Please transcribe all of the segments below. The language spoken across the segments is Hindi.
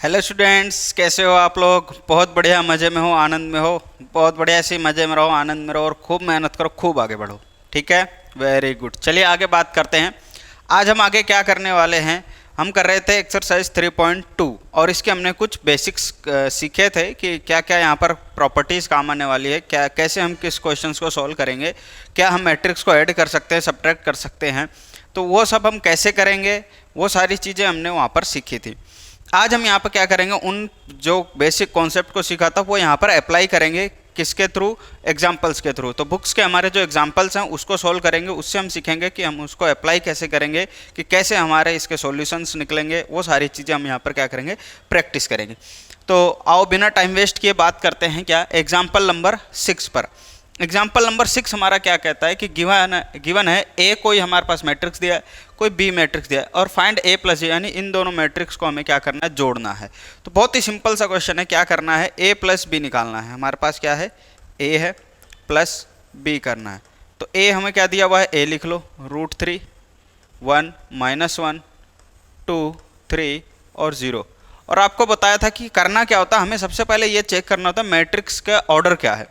हेलो स्टूडेंट्स, कैसे हो आप लोग। बहुत बढ़िया, मज़े में हो, आनंद में हो। बहुत बढ़िया, ऐसे ही मज़े में रहो, आनंद में रहो और खूब मेहनत करो, खूब आगे बढ़ो। ठीक है, वेरी गुड। चलिए आगे बात करते हैं। आज हम आगे क्या करने वाले हैं। हम कर रहे थे एक्सरसाइज 3.2 और इसके हमने कुछ बेसिक्स सीखे थे कि क्या क्या यहाँ पर प्रॉपर्टीज़ काम आने वाली है, क्या कैसे हम किस क्वेश्चंस को सॉल्व करेंगे, क्या हम मैट्रिक्स को ऐड कर सकते हैं, सब्ट्रैक्ट कर सकते हैं। तो वो सब हम कैसे करेंगे, वो सारी चीज़ें हमने वहाँ पर सीखी थी। आज हम यहाँ पर क्या करेंगे, उन जो बेसिक कॉन्सेप्ट को सीखा था वो यहाँ पर अप्लाई करेंगे। किसके थ्रू? एग्जाम्पल्स के थ्रू। तो बुक्स के हमारे जो एग्जाम्पल्स हैं उसको सोल्व करेंगे, उससे हम सीखेंगे कि हम उसको अप्लाई कैसे करेंगे, कि कैसे हमारे इसके सॉल्यूशंस निकलेंगे। वो सारी चीज़ें हम यहाँ पर क्या करेंगे, प्रैक्टिस करेंगे। तो आओ बिना टाइम वेस्ट किए बात करते हैं क्या, एग्जाम्पल नंबर 6 पर। एग्जाम्पल नंबर 6 हमारा क्या कहता है कि गिवन है ए, कोई हमारे पास मैट्रिक्स दिया है, कोई बी मैट्रिक्स दिया है, और फाइंड ए प्लस ए, यानी इन दोनों मैट्रिक्स को हमें क्या करना है, जोड़ना है। तो बहुत ही सिंपल सा क्वेश्चन है, क्या करना है, ए प्लस बी निकालना है। हमारे पास क्या है, ए है प्लस बी करना है। तो ए हमें क्या दिया हुआ है, ए लिख लो, √3, 1 -1 2 3 और 0। और आपको बताया था कि करना क्या होता है, हमें सबसे पहले ये चेक करना होता है मैट्रिक्स का ऑर्डर क्या है,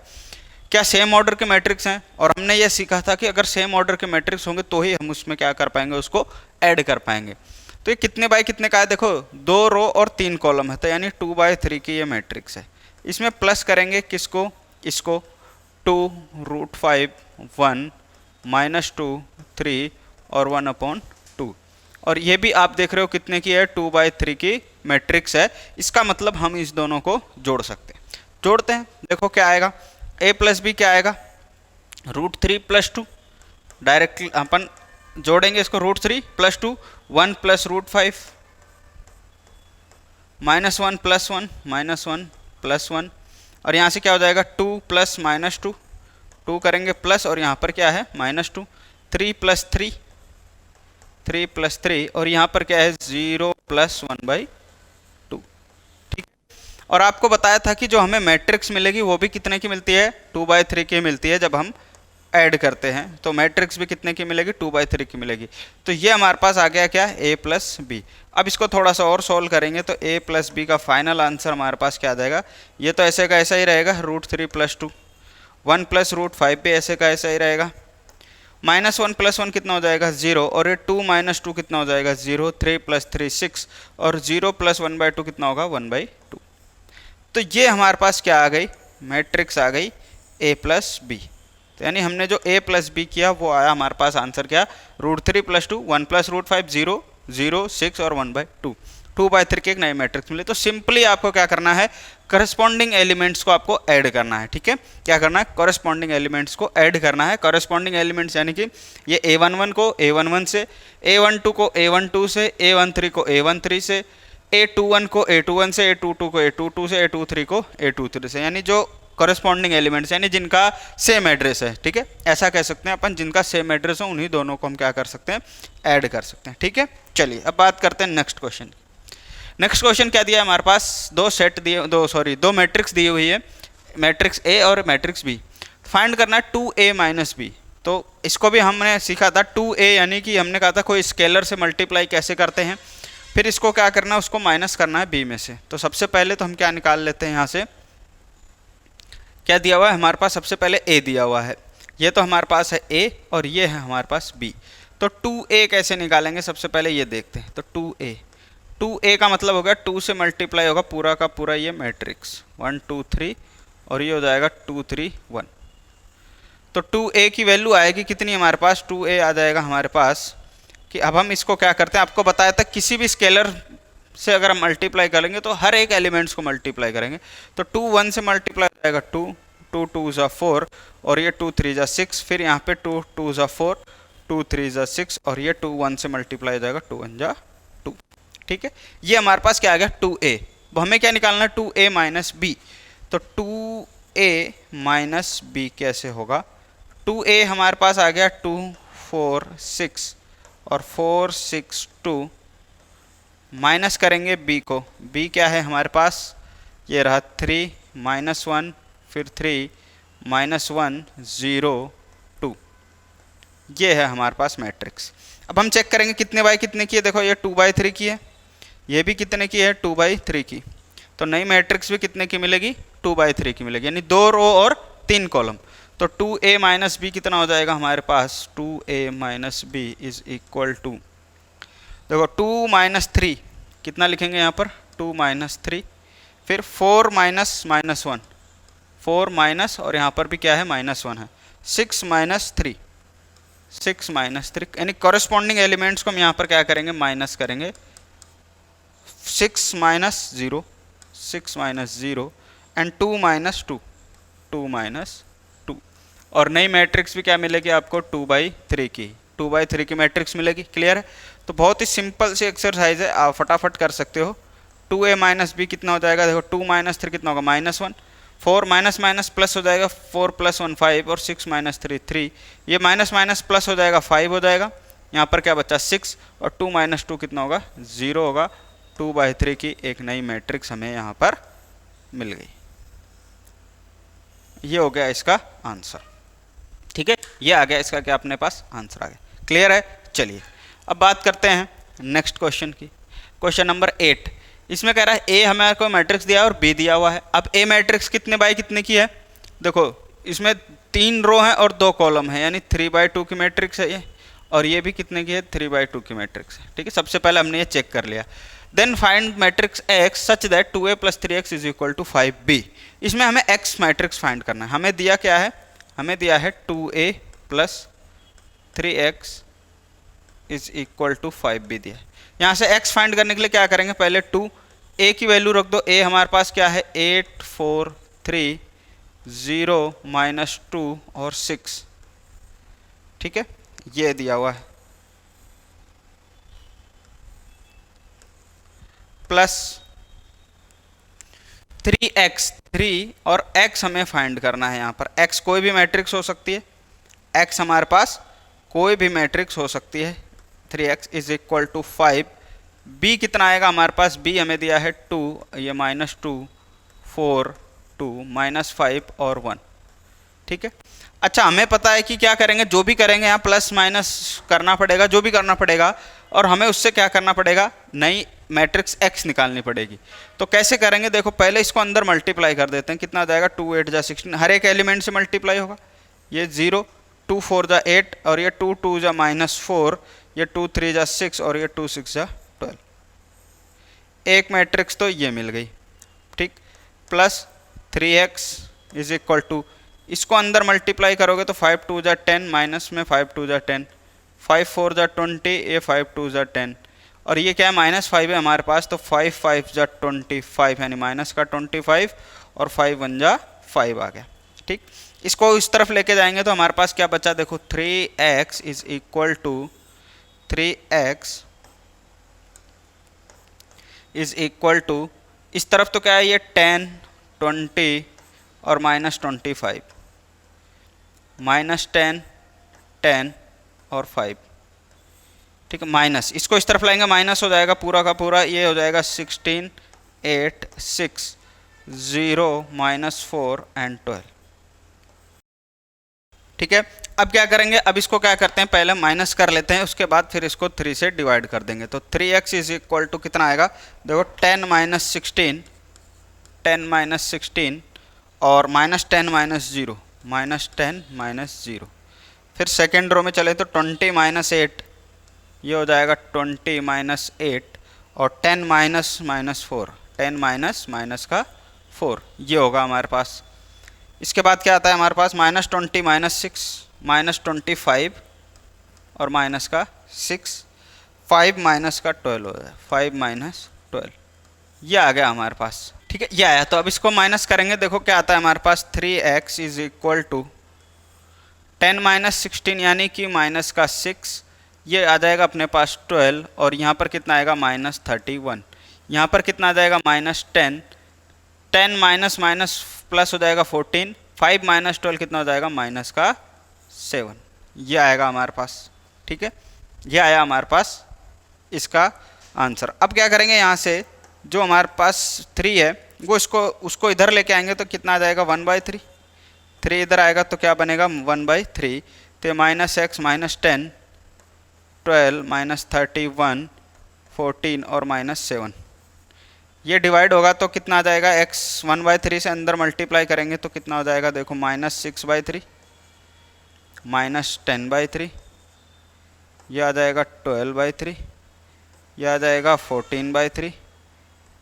क्या सेम ऑर्डर के मैट्रिक्स हैं। और हमने ये सीखा था कि अगर सेम ऑर्डर के मैट्रिक्स होंगे तो ही हम उसमें क्या कर पाएंगे, उसको ऐड कर पाएंगे। तो ये कितने बाय कितने का है, देखो 2 रो और 3 कॉलम है, तो यानी 2/3 की ये मैट्रिक्स है। इसमें प्लस करेंगे किसको, इसको, 2√5 1 -2 3 और 1/2। और ये भी आप देख रहे हो कितने की है, 2/3 की मैट्रिक्स है। इसका मतलब हम इस दोनों को जोड़ सकते हैं। जोड़ते हैं, देखो क्या आएगा, ए प्लस बी क्या आएगा, √3 + 2। डायरेक्टली अपन जोड़ेंगे इसको, √3 + 2 1 + √5 -1 + 1 -1 + 1। और यहाँ से क्या हो जाएगा, 2 + -2, 2 करेंगे प्लस, और यहाँ पर क्या है -2, 3 + 3 3 + 3, और यहाँ पर क्या है 0 + 1/2। ठीक। और आपको बताया था कि जो हमें मैट्रिक्स मिलेगी वो भी कितने की मिलती है, 2/3 की मिलती है जब हम ऐड करते हैं। तो मैट्रिक्स भी कितने की मिलेगी, 2/3 की मिलेगी। तो ये हमारे पास आ गया क्या, a + b। अब इसको थोड़ा सा और सोल्व करेंगे तो a + b का फाइनल आंसर हमारे पास क्या आ जाएगा, ये तो ऐसे का ऐसा ही रहेगा, √3 + 2, 1 + √5 भी ऐसे का ऐसा ही रहेगा, -1 + 1 कितना हो जाएगा 0, और ये 2 - 2 कितना हो जाएगा 0, 3 + 3 6, और 0 + 1/2 कितना होगा 1/2। तो ये हमारे पास क्या आ गई, मैट्रिक्स आ गई a + b। तो यानी हमने जो a + b किया वो आया हमारे पास आंसर क्या, √3 + 2 1 + √5 0 0 6 और 1/2, 2/3 की एक नई मैट्रिक्स मिली। तो सिंपली आपको क्या करना है, करस्पॉन्डिंग एलिमेंट्स को आपको ऐड करना है। ठीक है, क्या करना है, करस्पॉन्डिंग एलिमेंट्स को ऐड करना है। करस्पॉन्डिंग एलिमेंट्स यानी कि ये a11 को a11 से, a12 को a12 से, a13 को a13 से, a21 को a21 से, a22 को a22 से, a23 को a23 से, यानी जो करस्पॉन्डिंग एलिमेंट्स यानी जिनका सेम एड्रेस है। ठीक है, ऐसा कह सकते हैं अपन, जिनका सेम एड्रेस हो उन्हीं दोनों को हम क्या कर सकते हैं, ऐड कर सकते हैं। ठीक है, चलिए अब बात करते हैं नेक्स्ट क्वेश्चन। नेक्स्ट क्वेश्चन क्या दिया है हमारे पास, दो मैट्रिक्स दी हुई है, मैट्रिक्स ए और मैट्रिक्स बी। फाइंड करना है 2a - b। तो इसको भी हमने सीखा था, 2a यानी कि हमने कहा था कोई स्केलर से मल्टीप्लाई कैसे करते हैं, फिर इसको क्या करना है, उसको माइनस करना है b में से। तो सबसे पहले तो हम क्या निकाल लेते हैं, यहाँ से क्या दिया हुआ है हमारे पास, सबसे पहले a दिया हुआ है, ये तो हमारे पास है a और ये है हमारे पास b। तो 2a कैसे निकालेंगे, सबसे पहले ये देखते हैं। तो 2a का मतलब होगा 2 से मल्टीप्लाई होगा पूरा का पूरा ये मैट्रिक्स 1 2 3, और ये हो जाएगा 2 3 1। तो 2a की वैल्यू आएगी कितनी हमारे पास, 2a आ जाएगा हमारे पास कि अब हम इसको क्या करते हैं, आपको बताया था किसी भी स्केलर से अगर हम मल्टीप्लाई करेंगे तो हर एक एलिमेंट्स को मल्टीप्लाई करेंगे। तो 2 1 से मल्टीप्लाई हो जाएगा 2 2 2 ज़ा 4, और ये 2 3 ज़ा 6, फिर यहाँ पे 2 2 ज़ा 4 2 3 ज़ा 6, और ये 2 1 से मल्टीप्लाई हो जाएगा 2 1 ज़ा 2। ठीक है, ये हमारे पास क्या आ गया 2a। अब हमें क्या निकालना है, 2a - b। तो 2a - b कैसे होगा, 2a हमारे पास आ गया 2 4 6 और 4 6 2, माइनस करेंगे b को, b क्या है हमारे पास, ये रहा 3 -1 फिर 3 -1 0 2, ये है हमारे पास मैट्रिक्स। अब हम चेक करेंगे कितने बाय कितने की है, देखो ये 2/3 की है, ये भी कितने की है, 2/3 की। तो नई मैट्रिक्स भी कितने की मिलेगी, 2/3 की मिलेगी, यानी 2 रो और 3 कॉलम। तो 2a माइनस बी कितना हो जाएगा हमारे पास, 2a minus B is equal to, देखो 2 माइनस 3 कितना लिखेंगे यहाँ पर, 2 माइनस 3, फिर 4 माइनस माइनस 1, 4 माइनस और यहाँ पर भी क्या है, -1 है, 6 माइनस 3, 6 माइनस 3, यानी कॉरेस्पॉन्डिंग एलिमेंट्स को हम यहाँ पर क्या करेंगे, माइनस करेंगे। 6 minus 0, 6 minus 0 and 2 minus 2, 2 minus 2, और नई मैट्रिक्स भी क्या मिलेगी आपको, 2/3 की, 2/3 की मैट्रिक्स मिलेगी। क्लियर है। तो बहुत ही सिंपल सी एक्सरसाइज है, आप फटाफट कर सकते हो। 2a माइनस बी कितना हो जाएगा, देखो 2 माइनस 3 कितना होगा, -1, 4 माइनस माइनस प्लस हो जाएगा, 4 प्लस 1 5, और 6 माइनस 3 3, ये माइनस माइनस प्लस हो जाएगा, 5 हो जाएगा, यहाँ पर क्या बचा 6, और 2 माइनस 2 कितना होगा, 0 होगा। 2/3 की एक नई मैट्रिक्स हमें यहाँ पर मिल गई। ये हो गया इसका आंसर। ठीक है, ये आ गया इसका क्या अपने पास आंसर आ गया। क्लियर है। चलिए अब बात करते हैं नेक्स्ट क्वेश्चन की। क्वेश्चन नंबर 8, इसमें कह रहा है ए हमें कोई मैट्रिक्स दिया है और बी दिया हुआ है। अब ए मैट्रिक्स कितने बाई कितने की है, देखो इसमें 3 रो हैं और 2 कॉलम है, यानी 3/2 की मैट्रिक्स है ये, और ये भी कितने की है, 3/2 की मैट्रिक्स है। ठीक है, सबसे पहले हमने ये चेक कर लिया। Then find matrix x such that 2a + 3x is equal to 5b। इसमें हमें x मैट्रिक्स फाइंड करना है। हमें दिया क्या है, हमें दिया है 2a + 3x is equal to 5b दिया है। यहाँ से x फाइंड करने के लिए क्या करेंगे, पहले 2 a की वैल्यू रख दो। a हमारे पास क्या है, 8 4 3 0 -2 और 6। ठीक है, ये दिया हुआ है, प्लस 3x, 3 और x हमें फाइंड करना है। यहाँ पर x कोई भी मैट्रिक्स हो सकती है, x हमारे पास कोई भी मैट्रिक्स हो सकती है। 3x is equal to 5। b कितना आएगा हमारे पास, b हमें दिया है 2, ये -2 4 2 -5 और 1। ठीक है, अच्छा हमें पता है कि क्या करेंगे, जो भी करेंगे यहाँ प्लस माइनस करना पड़ेगा, जो भी करना पड़ेगा, और हमें उससे क्या करना पड़ेगा, नई मैट्रिक्स x निकालनी पड़ेगी। तो कैसे करेंगे, देखो पहले इसको अंदर मल्टीप्लाई कर देते हैं, कितना आ जाएगा, 2 8 जा 16, हर एक एलिमेंट से मल्टीप्लाई होगा। ये 0, 2 4 जा 8, और ये 2 2 जा -4, ये 2 3 जा 6, और ये 2 6 जा 12। एक मैट्रिक्स तो ये मिल गई। ठीक, plus 3x is equal to, इसको अंदर मल्टीप्लाई करोगे तो 5 2 जा 10, माइनस में 5 2 जा 10, 5 4 जा 20, ये 5 2 जा 10, और ये क्या है, -5 है हमारे पास, तो 5 5 जा 25, यानी माइनस का 25, और 5 1 जा 5 आ गया। ठीक, इसको इस तरफ लेके जाएंगे तो हमारे पास क्या बचा, देखो 3x is equal to 3x is equal to, इस तरफ तो क्या है, ये 10 20 और -25, -10 10 और 5। ठीक है, माइनस, इसको इस तरफ लाएंगे माइनस हो जाएगा पूरा का पूरा, ये हो जाएगा 16 8 6 0 -4 एंड 12। ठीक है, अब क्या करेंगे, अब इसको क्या करते हैं, पहले माइनस कर लेते हैं, उसके बाद फिर इसको 3 से डिवाइड कर देंगे। तो 3x इज इक्वल टू कितना आएगा, देखो 10 -16, 10 -16 और -10 -0, -10 -0। फिर सेकेंड रो में चले तो 20 -8, ये हो जाएगा 20 -8, और 10 -4, 10 माइनस का 4, ये होगा हमारे पास। इसके बाद क्या आता है हमारे पास, -20 -6 -25 और माइनस का 6, 5 माइनस का 12 हो जाए, 5 -12, ये आ गया हमारे पास। ठीक है, ये आया। तो अब इसको माइनस करेंगे, देखो क्या आता है हमारे पास, 3x इज इक्वल टू 10 -16 यानी कि माइनस का 6, ये आ जाएगा अपने पास 12, और यहाँ पर कितना आएगा, -31, यहाँ पर कितना आ जाएगा, -10, 10 माइनस माइनस प्लस हो जाएगा 14, 5 -12 कितना हो जाएगा, माइनस का 7, ये आएगा हमारे पास। ठीक है, ये आया हमारे पास इसका आंसर। अब क्या करेंगे, यहाँ से जो हमारे पास 3 है वो उसको इधर लेके आएंगे तो कितना आ जाएगा, 1/3, 3 इधर आएगा तो क्या बनेगा, 1/3, तो -x -10 12 -31 14 और -7। ये डिवाइड होगा तो कितना आ जाएगा, x 1/3 से अंदर मल्टीप्लाई करेंगे तो कितना हो जाएगा, देखो -6/3 -10/3, यह आ जाएगा 12/3, यह आ जाएगा 14/3,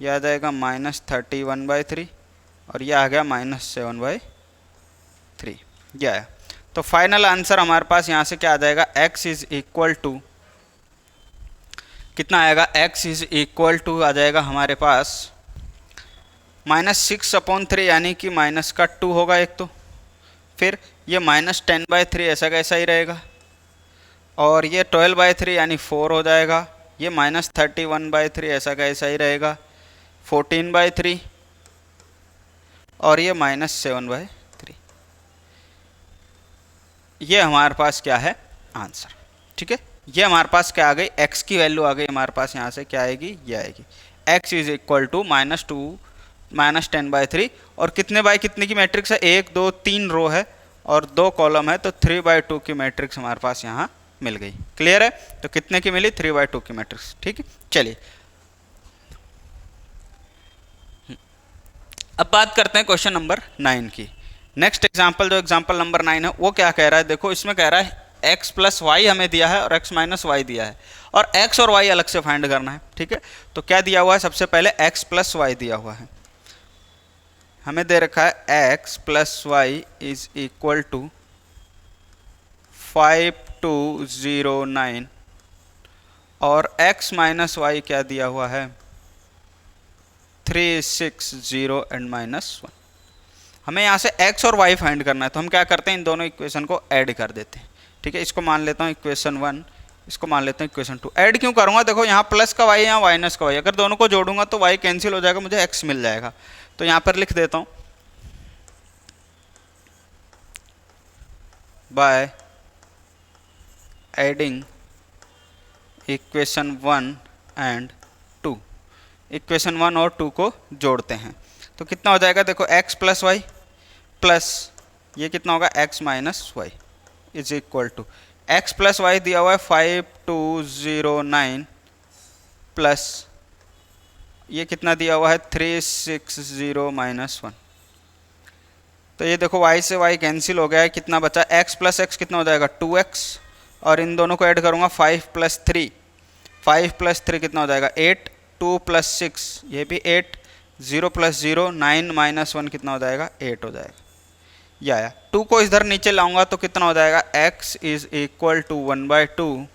यह आ जाएगा -31/3 और यह आ गया -7/3। यह है। तो फाइनल आंसर हमारे पास यहाँ से क्या आ जाएगा, x इज इक्वल टू कितना आएगा, x इज इक्वल टू आ जाएगा हमारे पास -6/3 यानी कि माइनस का 2 होगा एक, तो फिर ये -10/3 ऐसा कैसा ही रहेगा, और ये 12/3 यानी 4 हो जाएगा, ये -31/3 ऐसा कैसा ही रहेगा, 14/3 और ये -7/3। ये हमारे पास क्या है आंसर। ठीक है, ये हमारे पास क्या आ गई, x की वैल्यू आ गई हमारे पास, यहाँ से क्या आएगी, ये आएगी x इज इक्वल टू -2 -10/3। और कितने बाय कितने की मैट्रिक्स है, 1 2 3 रो है और 2 कॉलम है, तो 3/2 की मैट्रिक्स हमारे पास यहाँ मिल गई। क्लियर है, तो कितने की मिली, 3/2 की मैट्रिक्स। ठीक है, चलिए अब बात करते हैं क्वेश्चन नंबर 9 की। नेक्स्ट एग्जाम्पल, जो एग्जाम्पल नंबर 9 है वो क्या कह रहा है, देखो इसमें कह रहा है x + y हमें दिया है और x - y दिया है और x और y अलग से फाइंड करना है। ठीक है, तो क्या दिया हुआ है, सबसे पहले x + y दिया हुआ है, हमें दे रखा है x + y is equal to 5209 और x - y क्या दिया हुआ है, 360 एंड -1। हमें यहाँ से x और y फाइंड करना है, तो हम क्या करते हैं, इन दोनों इक्वेशन को ऐड कर देते हैं। ठीक है, इसको मान लेता हूँ इक्वेशन 1, इसको मान लेता हूँ इक्वेशन 2। ऐड क्यों करूँगा, देखो यहाँ प्लस का y है, यहाँ माइनस का y, अगर दोनों को जोड़ूंगा तो y कैंसिल हो जाएगा, मुझे x मिल जाएगा। तो यहाँ पर लिख देता हूँ by adding equation 1 and 2, equation 1 और 2 को जोड़ते हैं तो कितना हो जाएगा, देखो x + y प्लस ये कितना होगा, x - y is equal to x + y दिया हुआ है 5209 प्लस ये कितना दिया हुआ है, 360 - 1। तो ये देखो y से y कैंसिल हो गया है, कितना बचा, x + x कितना हो जाएगा, 2x, और इन दोनों को ऐड करूँगा 5 + 3, 5 + 3 कितना हो जाएगा, 8, 2 + 6 ये भी 8, 0 + 0 9 - 1 कितना हो जाएगा, 8 हो जाएगा। या 2 को इधर नीचे लाऊंगा तो कितना हो जाएगा, x इज इक्वल टू 1/2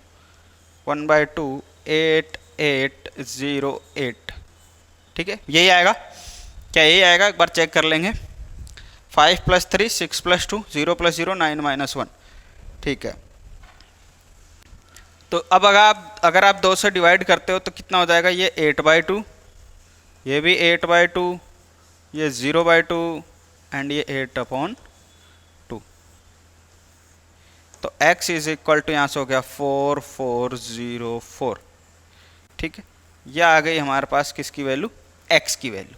8808। ठीक है, यही आएगा, क्या यही आएगा, एक बार चेक कर लेंगे। 5 + 3 6 + 2 0 + 0 9 - 1। ठीक है, तो अब अगर आप 2 से डिवाइड करते हो तो कितना हो जाएगा, ये 8/2, ये भी 8/2, ये 0/2 एंड ये 8/2। तो x इज इक्वल टू यहाँ से हो गया 4404। ठीक है, यह आ गई हमारे पास किसकी वैल्यू, x की वैल्यू।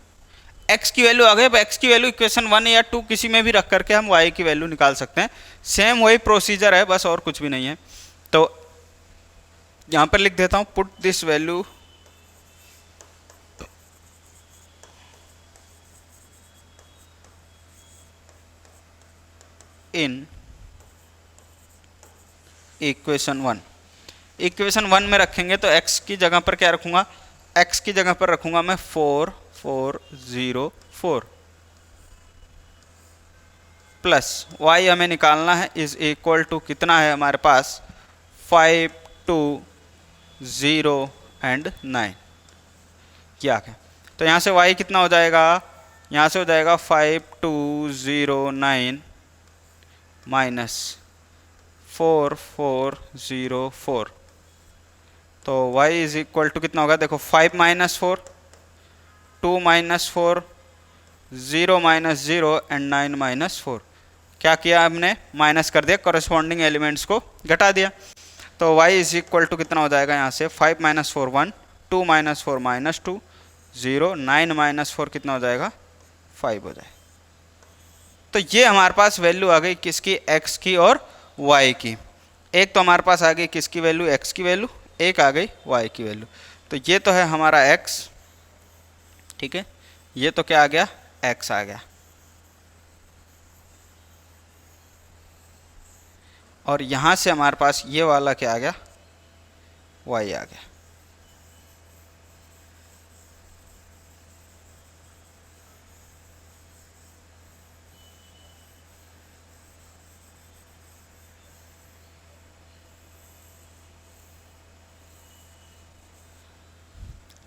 x की वैल्यू आ गई। अब x की वैल्यू इक्वेशन 1 या 2 किसी में भी रख करके हम y की वैल्यू निकाल सकते हैं। सेम वही प्रोसीजर है, बस और कुछ भी नहीं है। तो यहाँ पर लिख देता हूँ, put this value in equation 1। Equation 1 में रखेंगे तो x की जगह पर क्या रखूँगा, x की जगह पर रखूँगा मैं 4404 प्लस y हमें निकालना है इज इक्वल टू कितना है हमारे पास, 5 2 0 एंड 9। क्या है, तो यहाँ से y कितना हो जाएगा, यहाँ से हो जाएगा 5209 माइनस 4404। तो y इज इक्वल टू कितना होगा, देखो 5 - 4 2 - 4 0 - 0 एंड 9 - 4। क्या किया हमने, माइनस कर दिया, कॉरेस्पॉन्डिंग एलिमेंट्स को घटा दिया। तो y इज इक्वल टू कितना हो जाएगा, यहाँ से 5 - 4 1 2 - 4 -2 0 9 - 4 कितना हो जाएगा, 5 हो जाएगा। तो ये हमारे पास वैल्यू आ गई किसकी, x की और y की। एक तो हमारे पास आ गई किसकी वैल्यू, x की वैल्यू, एक आ गई y की वैल्यू। तो ये तो है हमारा x, ठीक है, ये तो क्या आ गया, x आ गया, और यहाँ से हमारे पास ये वाला क्या आ गया, y आ गया।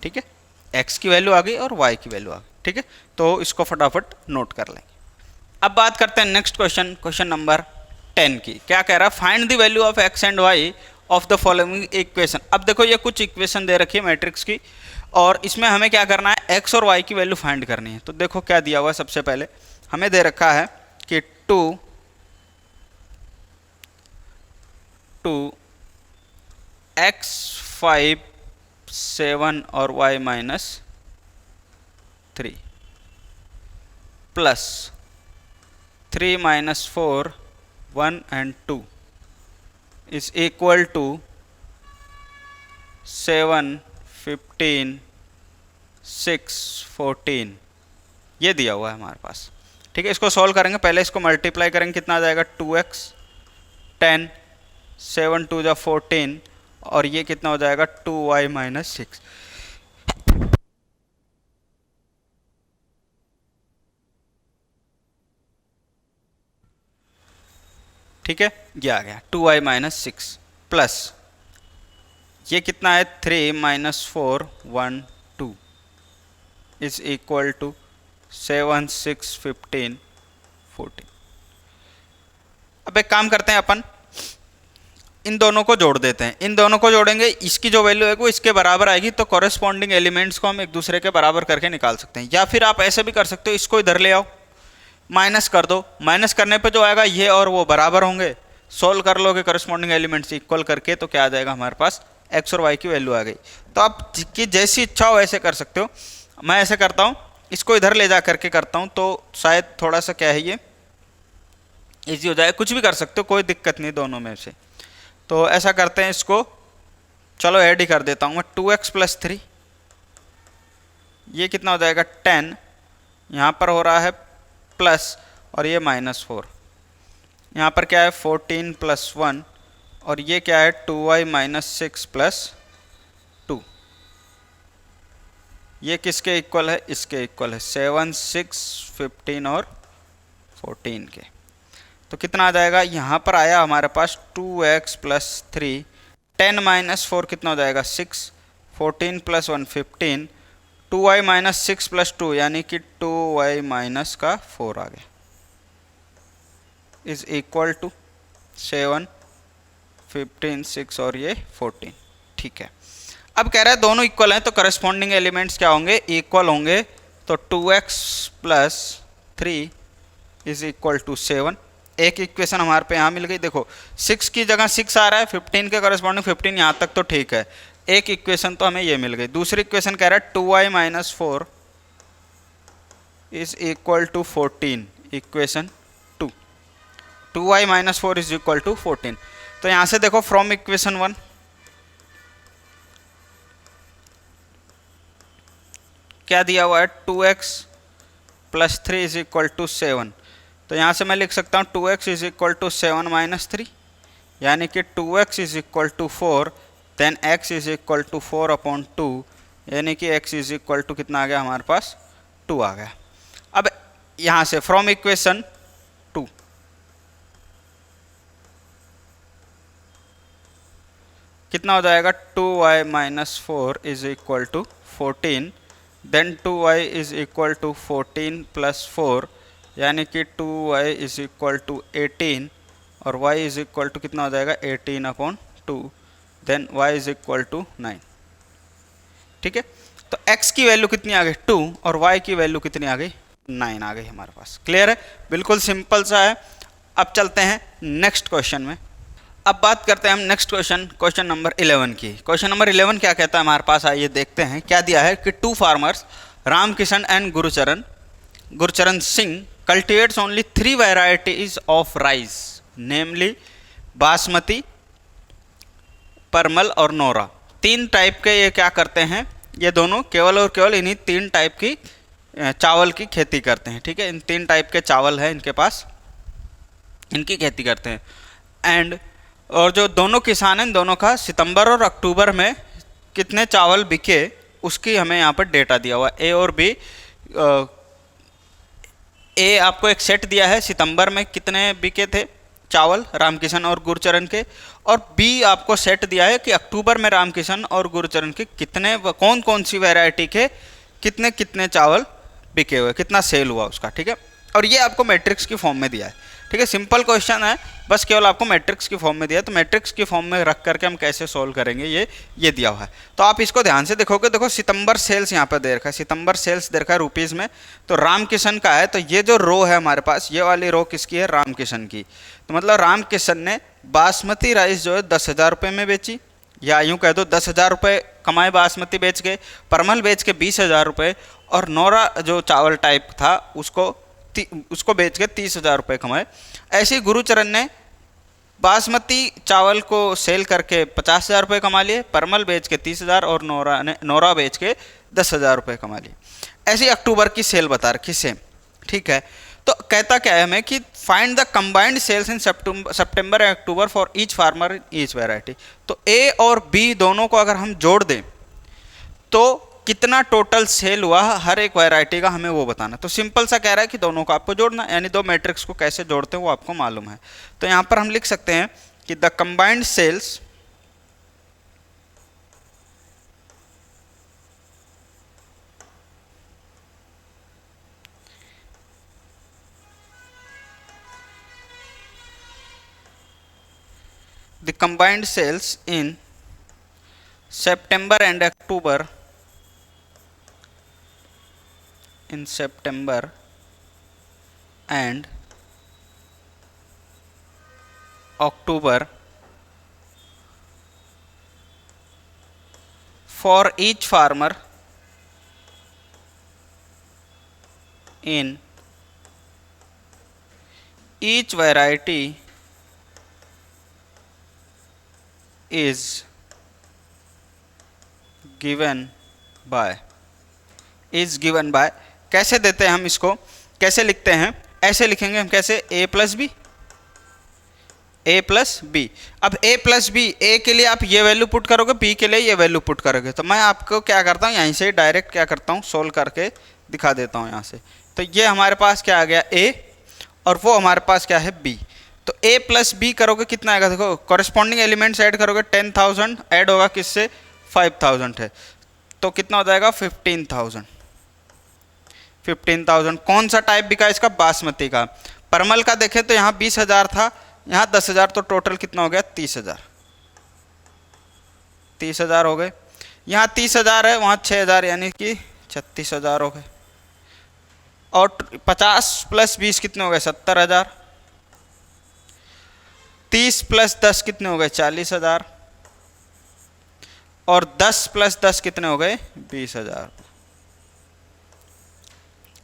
ठीक है, x की वैल्यू आ गई और y की वैल्यू आ गई। ठीक है, तो इसको फटाफट नोट कर लेंगे। अब बात करते हैं नेक्स्ट क्वेश्चन, क्वेश्चन नंबर 10 की। क्या कह रहा है, find the value of x and y of the following equation. अब देखो ये कुछ इक्वेशन दे रखी है मैट्रिक्स की, और इसमें हमें क्या करना है, x और y की वैल्यू फाइंड करनी है। तो देखो क्या दिया हुआ है, सबसे पहले हमें दे रखा है कि 2 x 5 7 और y -3 plus 3 -4 1 and 2 is equal to 7 15 6 14, ये दिया हुआ है हमारे पास। ठीक है, इसको सॉल्व करेंगे, पहले इसको मल्टीप्लाई करेंगे, कितना आ जाएगा, 2x 10 7 2 जा 14, और ये कितना हो जाएगा 2y -6। ठीक है, ये आ गया 2y -6 प्लस ये कितना है 3 -4 1 2 इज इक्वल टू 7 6 15 14। अब एक काम करते हैं, अपन इन दोनों को जोड़ देते हैं। इन दोनों को जोड़ेंगे, इसकी जो वैल्यू है वो इसके बराबर आएगी, तो कॉरेस्पॉन्डिंग एलिमेंट्स को हम एक दूसरे के बराबर करके निकाल सकते हैं। या फिर आप ऐसे भी कर सकते हो, इसको इधर ले आओ, माइनस कर दो, माइनस करने पे जो आएगा ये और वो बराबर होंगे, सोल्व कर लोगे कॉरेस्पॉन्डिंग एलिमेंट्स इक्वल करके, तो क्या आ जाएगा हमारे पास, x और y की वैल्यू आ गई। तो आप की जैसी इच्छा हो वैसे कर सकते हो। मैं ऐसे करता हूँ, इसको इधर ले जा करके करता हूँ, तो शायद थोड़ा सा क्या है, ये ईजी हो जाए। कुछ भी कर सकते हो, कोई दिक्कत नहीं दोनों में से। तो ऐसा करते हैं, इसको चलो ऐड ही कर देता हूँ मैं, 2x + 3, ये कितना हो जाएगा 10, यहाँ पर हो रहा है प्लस, और ये -4, यहाँ पर क्या है 14 + 1, और ये क्या है 2y -6 + 2, ये किसके इक्वल है, इसके इक्वल है 7 6 15 और 14 के। तो कितना आ जाएगा, यहाँ पर आया हमारे पास 2x + 3, 10 - 4 कितना हो जाएगा 6, 14 + 1 15, 2y -6 + 2 यानी कि 2y - 4 आ गया, इज इक्वल टू 7 15 6 और ये 14। ठीक है, अब कह रहा है दोनों इक्वल हैं, तो करस्पॉन्डिंग एलिमेंट्स क्या होंगे, इक्वल होंगे। तो 2x + 3 इज इक्वल टू 7। एक इक्वेशन हमारे पे यहाँ मिल गई। देखो 6 की जगह 6 आ रहा है, 15 के करस्पॉन्डिंग 15, यहाँ तक तो ठीक है, एक इक्वेशन तो हमें ये मिल गई। दूसरी इक्वेशन कह रहा है 2y - 4 is equal to 14, equation 2, 2y - 4 is equal to 14। तो यहाँ से देखो फ्रॉम इक्वेशन 1 क्या दिया हुआ है, 2x + 3 इज इक्वल टू 7। तो यहाँ से मैं लिख सकता हूँ 2x इज इक्वल टू 7 - 3, यानी कि 2x is equal to 4, then x is equal to 4/2, यानी कि x इज इक्वल टू कितना आ गया हमारे पास, 2 आ गया। अब यहाँ से फ्रॉम इक्वेशन 2 कितना हो जाएगा, 2y - 4 is equal to 14, then 2y is equal to 14 + 4, यानी कि 2y इज इक्वल टू 18, और y इज इक्वल टू कितना हो जाएगा 18/2, then y is equal to 9। ठीक है, तो x की वैल्यू कितनी आ गई 2, और y की वैल्यू कितनी आ गई 9 आ गई हमारे पास। क्लियर है, बिल्कुल सिंपल सा है। अब चलते हैं नेक्स्ट क्वेश्चन में। अब बात करते हैं हम नेक्स्ट क्वेश्चन, क्वेश्चन नंबर 11 की। क्वेश्चन नंबर 11 क्या कहता है हमारे पास, आइए देखते हैं क्या दिया है कि 2 farmers Ramkishan and Gurcharan Singh cultivates only 3 varieties of rice, namely basmati, परमल और नोरा। तीन टाइप के ये क्या करते हैं, ये दोनों केवल और केवल इन्हीं तीन टाइप की चावल की खेती करते हैं, ठीक है। इन तीन टाइप के चावल है इनके पास, इनकी खेती करते हैं। एंड और जो दोनों किसान हैं, दोनों का सितंबर और अक्टूबर में कितने चावल बिके उसकी हमें यहाँ पर डेटा दिया हुआ है। ए और बी, ए आपको एक सेट दिया है सितंबर में कितने बिके थे चावल रामकिशन और गुरचरण के, और बी आपको सेट दिया है कि अक्टूबर में रामकिशन और गुरचरण के कितने, कौन कौन सी वैरायटी के कितने कितने चावल बिके हुए, कितना सेल हुआ उसका, ठीक है। और ये आपको मैट्रिक्स की फॉर्म में दिया है, ठीक है। सिंपल क्वेश्चन है, बस केवल आपको मैट्रिक्स की फॉर्म में दिया है, तो मैट्रिक्स की फॉर्म में रख करके हम कैसे सोल्व करेंगे ये दिया हुआ है। तो आप इसको ध्यान से देखोगे, देखो सितंबर सेल्स यहाँ पर दे रखा है, सितंबर सेल्स दे रखा है रुपीज़ में, तो रामकिशन का है, तो ये जो रो है हमारे पास, ये वाली रो किसकी है, रामकिशन की। तो मतलब रामकिशन ने बासमती राइस जो है 10,000 रुपये में बेची, या यूँ कह दो 10,000 रुपये कमाए बासमती बेच के, परमल बेच के 20,000 रुपये, और नोरा जो चावल टाइप था उसको बेच के 30,000 रुपये कमाए। ऐसे ही गुरुचरण ने बासमती चावल को सेल करके 50,000 रुपये कमा लिए, परमल बेच के 30,000 और नोरा बेच के 10,000 रुपये कमा लिए। ऐसे ही अक्टूबर की सेल बता रखी सेम, ठीक है। तो कहता क्या है हमें कि find the combined sales in September and October for each farmer each variety. तो ए और बी दोनों को अगर हम जोड़ दें तो कितना टोटल सेल हुआ हर एक वैरायटी का, हमें वो बताना। तो सिंपल सा कह रहा है कि दोनों को आपको जोड़ना, यानी दो मैट्रिक्स को कैसे जोड़ते हैं वो आपको मालूम है। तो यहाँ पर हम लिख सकते हैं कि the combined sales in September and October for each farmer in each variety is given by कैसे देते हैं हम इसको, कैसे लिखते हैं, ऐसे लिखेंगे हम, कैसे, a प्लस बी। अब a प्लस बी, ए के लिए आप ये वैल्यू पुट करोगे, b के लिए ये वैल्यू पुट करोगे। तो मैं आपको क्या करता हूँ, यहीं से डायरेक्ट क्या करता हूँ, सोल्व करके दिखा देता हूँ यहाँ से। तो ये हमारे पास क्या आ गया a, और वो हमारे पास क्या है b। तो a प्लस बी करोगे कितना आएगा, देखो कॉरेस्पॉन्डिंग एलिमेंट्स ऐड करोगे, 10,000 ऐड होगा किससे, 5,000 है, तो कितना हो जाएगा 15,000। कौन सा टाइप बिका इसका, बासमती का। परमल का देखें तो यहाँ 20,000 था, यहाँ 10,000, तो टोटल कितना हो गया 30,000 हो गए। यहाँ 30,000 है, वहाँ 6,000, यानी कि 36,000 हो गए। और 50 प्लस 20 कितने हो गए, 70,000। 30 प्लस 10 कितने हो गए, 40,000। और 10 प्लस 10 कितने हो गए, 20,000।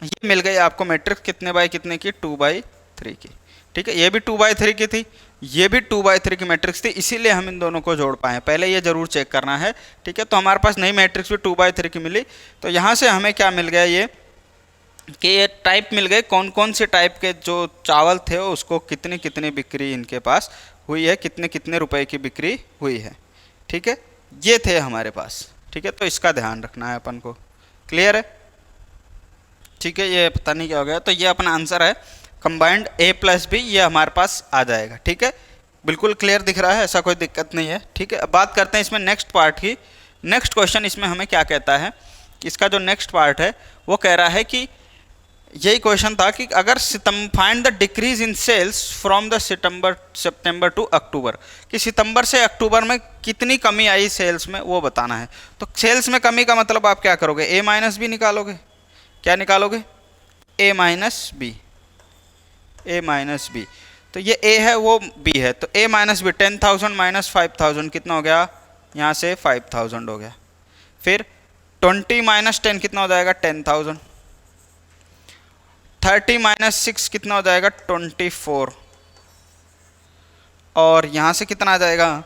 ये मिल गई आपको मैट्रिक्स कितने बाई कितने की, 2/3 की, ठीक है। ये भी 2/3 की थी, ये भी 2/3 की मैट्रिक्स थी, इसीलिए हम इन दोनों को जोड़ पाए। पहले ये जरूर चेक करना है, ठीक है। तो हमारे पास नई मैट्रिक्स भी 2/3 की मिली। तो यहाँ से हमें क्या मिल गया, ये कि ये टाइप मिल गए, कौन कौन से टाइप के जो चावल थे उसको कितनी कितनी बिक्री इनके पास हुई है, कितने कितने रुपए की बिक्री हुई है, ठीक है। ये थे हमारे पास, ठीक है। तो इसका ध्यान रखना है अपन को, क्लियर है, ठीक है। ये पता नहीं क्या हो गया, तो ये अपना आंसर है कंबाइंड a प्लस बी, ये हमारे पास आ जाएगा, ठीक है। बिल्कुल क्लियर दिख रहा है, ऐसा कोई दिक्कत नहीं है, ठीक है। अब बात करते हैं इसमें नेक्स्ट पार्ट की। नेक्स्ट क्वेश्चन इसमें हमें क्या कहता है, इसका जो नेक्स्ट पार्ट है वो कह रहा है कि यही क्वेश्चन था कि अगर find the decrease in sales from the September to October, कि सितंबर से अक्टूबर में कितनी कमी आई सेल्स में, वो बताना है। तो सेल्स में कमी का मतलब आप क्या करोगे, a माइनस बी निकालोगे। क्या निकालोगे, a माइनस बी। तो ये a है, वो b है, तो a माइनस बी, 10,000 माइनस 5,000 कितना हो गया, यहाँ से 5,000 हो गया। फिर 20 माइनस 10 कितना हो जाएगा, 10,000। 30 माइनस 6 कितना हो जाएगा, 24। और यहाँ से कितना आ जाएगा,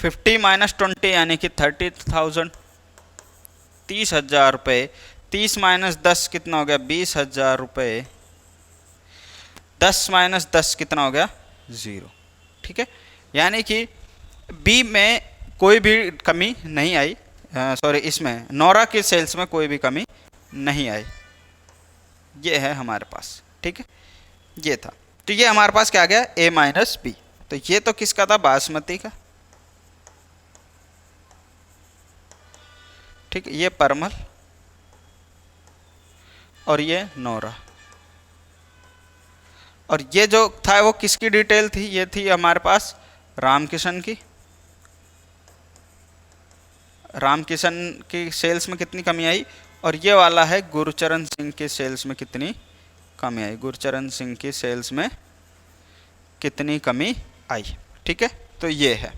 50 माइनस 20 यानी कि 30,000, 30,000 रुपये। 30 माइनस 10 कितना हो गया? 20,000 रुपये। 10 माइनस 10 कितना हो गया? 0। ठीक है, यानी कि बी में कोई भी कमी नहीं आई, सॉरी इसमें नोरा के सेल्स में कोई भी कमी नहीं आई। ये है हमारे पास। ठीक है, ये था। तो ये हमारे पास क्या आ गया? ए माइनस बी। तो ये तो किसका था? बासमती का। ठीक है, ये परमल और ये नोरा। और ये जो था वो किसकी डिटेल थी? ये थी हमारे पास रामकिशन की। रामकिशन की सेल्स में कितनी कमी आई? और ये वाला है गुरचरण सिंह के सेल्स में कितनी कमी आई? गुरचरण सिंह की सेल्स में कितनी कमी आई? ठीक है, तो ये है।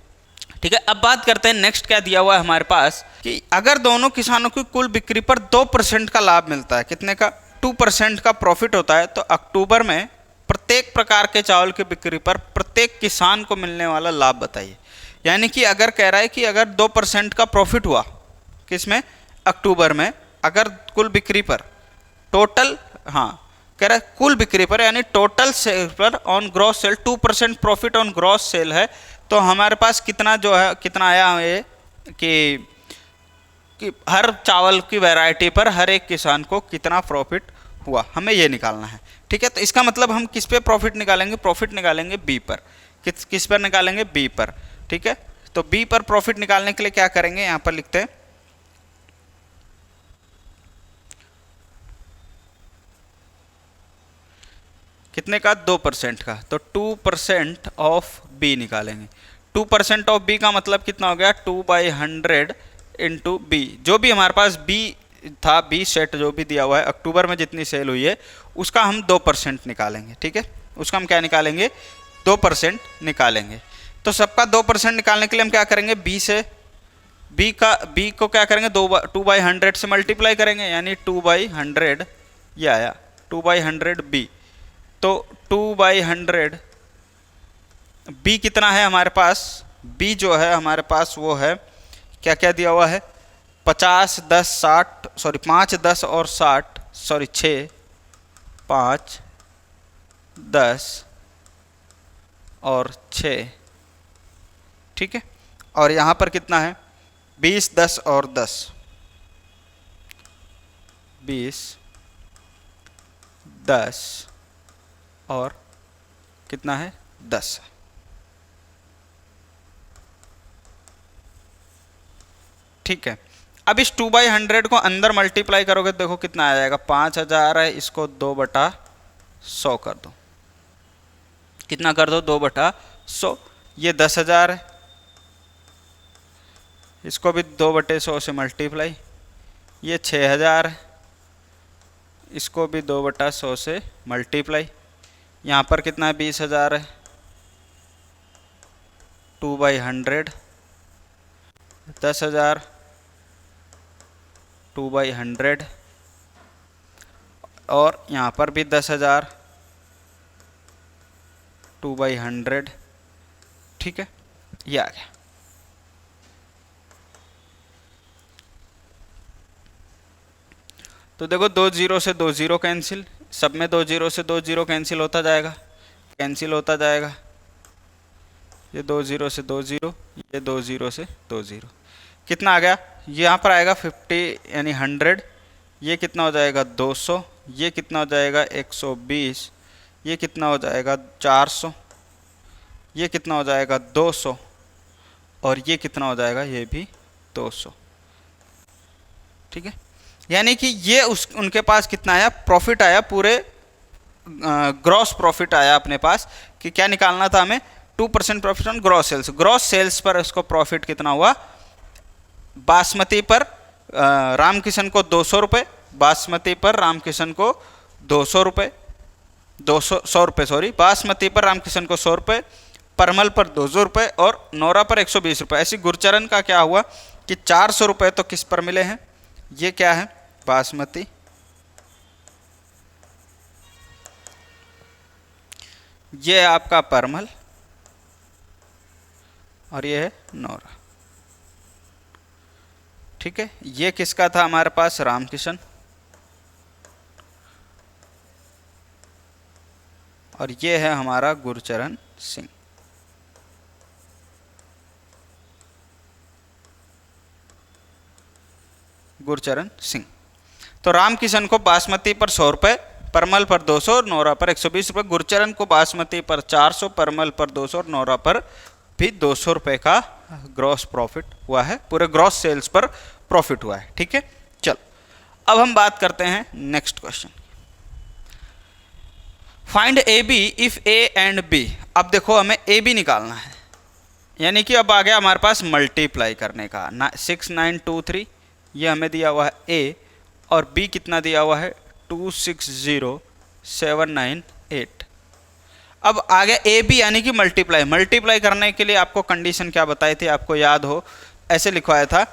ठीक है, अब बात करते हैं नेक्स्ट क्या दिया हुआ है हमारे पास कि अगर दोनों किसानों की कुल बिक्री पर 2% का लाभ मिलता है, कितने का? 2% का प्रॉफिट होता है, तो अक्टूबर में प्रत्येक प्रकार के चावल की बिक्री पर प्रत्येक किसान को मिलने वाला लाभ बताइए। यानी कि अगर कह रहा है कि अगर 2% का प्रॉफिट हुआ किसमें? अक्टूबर में, अगर कुल बिक्री पर टोटल, हाँ कह रहा है कुल बिक्री पर यानी टोटल सेल पर on gross sale 2% profit on gross sale है, तो हमारे पास कितना जो है, कितना आया ये कि हर चावल की वैरायटी पर हर एक किसान को कितना प्रॉफिट हुआ, हमें ये निकालना है। ठीक है, तो इसका मतलब हम किस पे प्रॉफिट निकालेंगे? प्रॉफिट निकालेंगे बी पर। किस पर निकालेंगे? बी पर। ठीक है, तो बी पर प्रॉफिट निकालने के लिए क्या करेंगे? यहां पर लिखते हैं कितने का? 2% का। तो 2% ऑफ बी निकालेंगे। 2% ऑफ बी का मतलब कितना हो गया? 2/100 इंटू बी। जो भी हमारे पास बी था, बी सेट जो भी दिया हुआ है, अक्टूबर में जितनी सेल हुई है उसका हम 2% निकालेंगे। ठीक है, उसका हम क्या निकालेंगे? 2% निकालेंगे। तो सबका 2% निकालने के लिए हम क्या करेंगे? बी से बी को क्या करेंगे? 2/100 से मल्टीप्लाई करेंगे, यानी 2/100 ये आया, 2/100 बी। तो 2/100 बी कितना है हमारे पास? बी जो है हमारे पास वो है, क्या क्या दिया हुआ है? 50, 10, 60, सॉरी 5, 10 और 60, सॉरी 6, 5, 10 और 6। ठीक है, और यहाँ पर कितना है? 20, 10 और 10, 20, 10 और कितना है? 10। ठीक है, अब इस 2/100 को अंदर मल्टीप्लाई करोगे तो देखो कितना आ जाएगा? 5,000 है, इसको 2/100 कर दो। कितना कर दो? 2/100। ये 10,000 है, इसको भी 2/100 से मल्टीप्लाई। ये 6,000 है, इसको भी 2/100 से मल्टीप्लाई। यहाँ पर कितना है? 20,000 है, 2/100, 10,000, 2/100, और यहाँ पर भी 10,000, 2/100। ठीक है, ये आ गया। तो देखो 2 0 से 2 0 कैंसिल, सब में 2 0 से 2 0 कैंसिल होता जाएगा, कैंसिल होता जाएगा। ये 2 0 से 2 0, ये 2 0 से 2 0, कितना आ गया? यहाँ पर आएगा 50 यानी 100। ये कितना हो जाएगा? 200। ये कितना हो जाएगा? 120। ये कितना हो जाएगा? 400। ये कितना हो जाएगा? 200। और ये कितना हो जाएगा? ये भी 200। ठीक है, यानी कि ये उनके पास कितना आया? प्रॉफिट आया, पूरे ग्रॉस प्रॉफिट आया अपने पास। कि क्या निकालना था हमें? 2% profit on gross sales. Gross sales पर इसको प्रॉफिट कितना हुआ? बासमती पर रामकिशन को 200 रुपये, बासमती पर रामकिशन को 200 रुपये, 100 रुपये, सॉरी, बासमती पर रामकिशन को 100 रुपये, परमल पर 200 रुपये और नोरा पर 120 रुपये। ऐसी गुरचरण का क्या हुआ कि 400 रुपये तो किस पर मिले हैं? ये क्या है? बासमती। ये आपका परमल और ये है नोरा। ठीक है, ये किसका था हमारे पास? रामकिशन। और ये है हमारा गुरचरण सिंह। गुरचरण सिंह। तो रामकिशन को बासमती पर 100 रुपये, परमल पर 200 और नोरा पर 120 रुपये। गुरचरण को बासमती पर 400, परमल पर 200 और नोरा पर भी 200 रुपये का ग्रॉस प्रॉफिट हुआ है, पूरे ग्रॉस सेल्स पर प्रॉफिट हुआ है। ठीक है, चलो अब हम बात करते हैं next question. Find A B if A and B. अब देखो हमें ए बी निकालना है, यानी कि अब आ गया हमारे पास मल्टीप्लाई करने का। 6923 ये हमें दिया हुआ है ए, और बी कितना दिया हुआ है? 260798। अब आ गया ए बी यानी कि मल्टीप्लाई। मल्टीप्लाई करने के लिए आपको कंडीशन क्या बताई थी? आपको याद हो, ऐसे लिखवाया था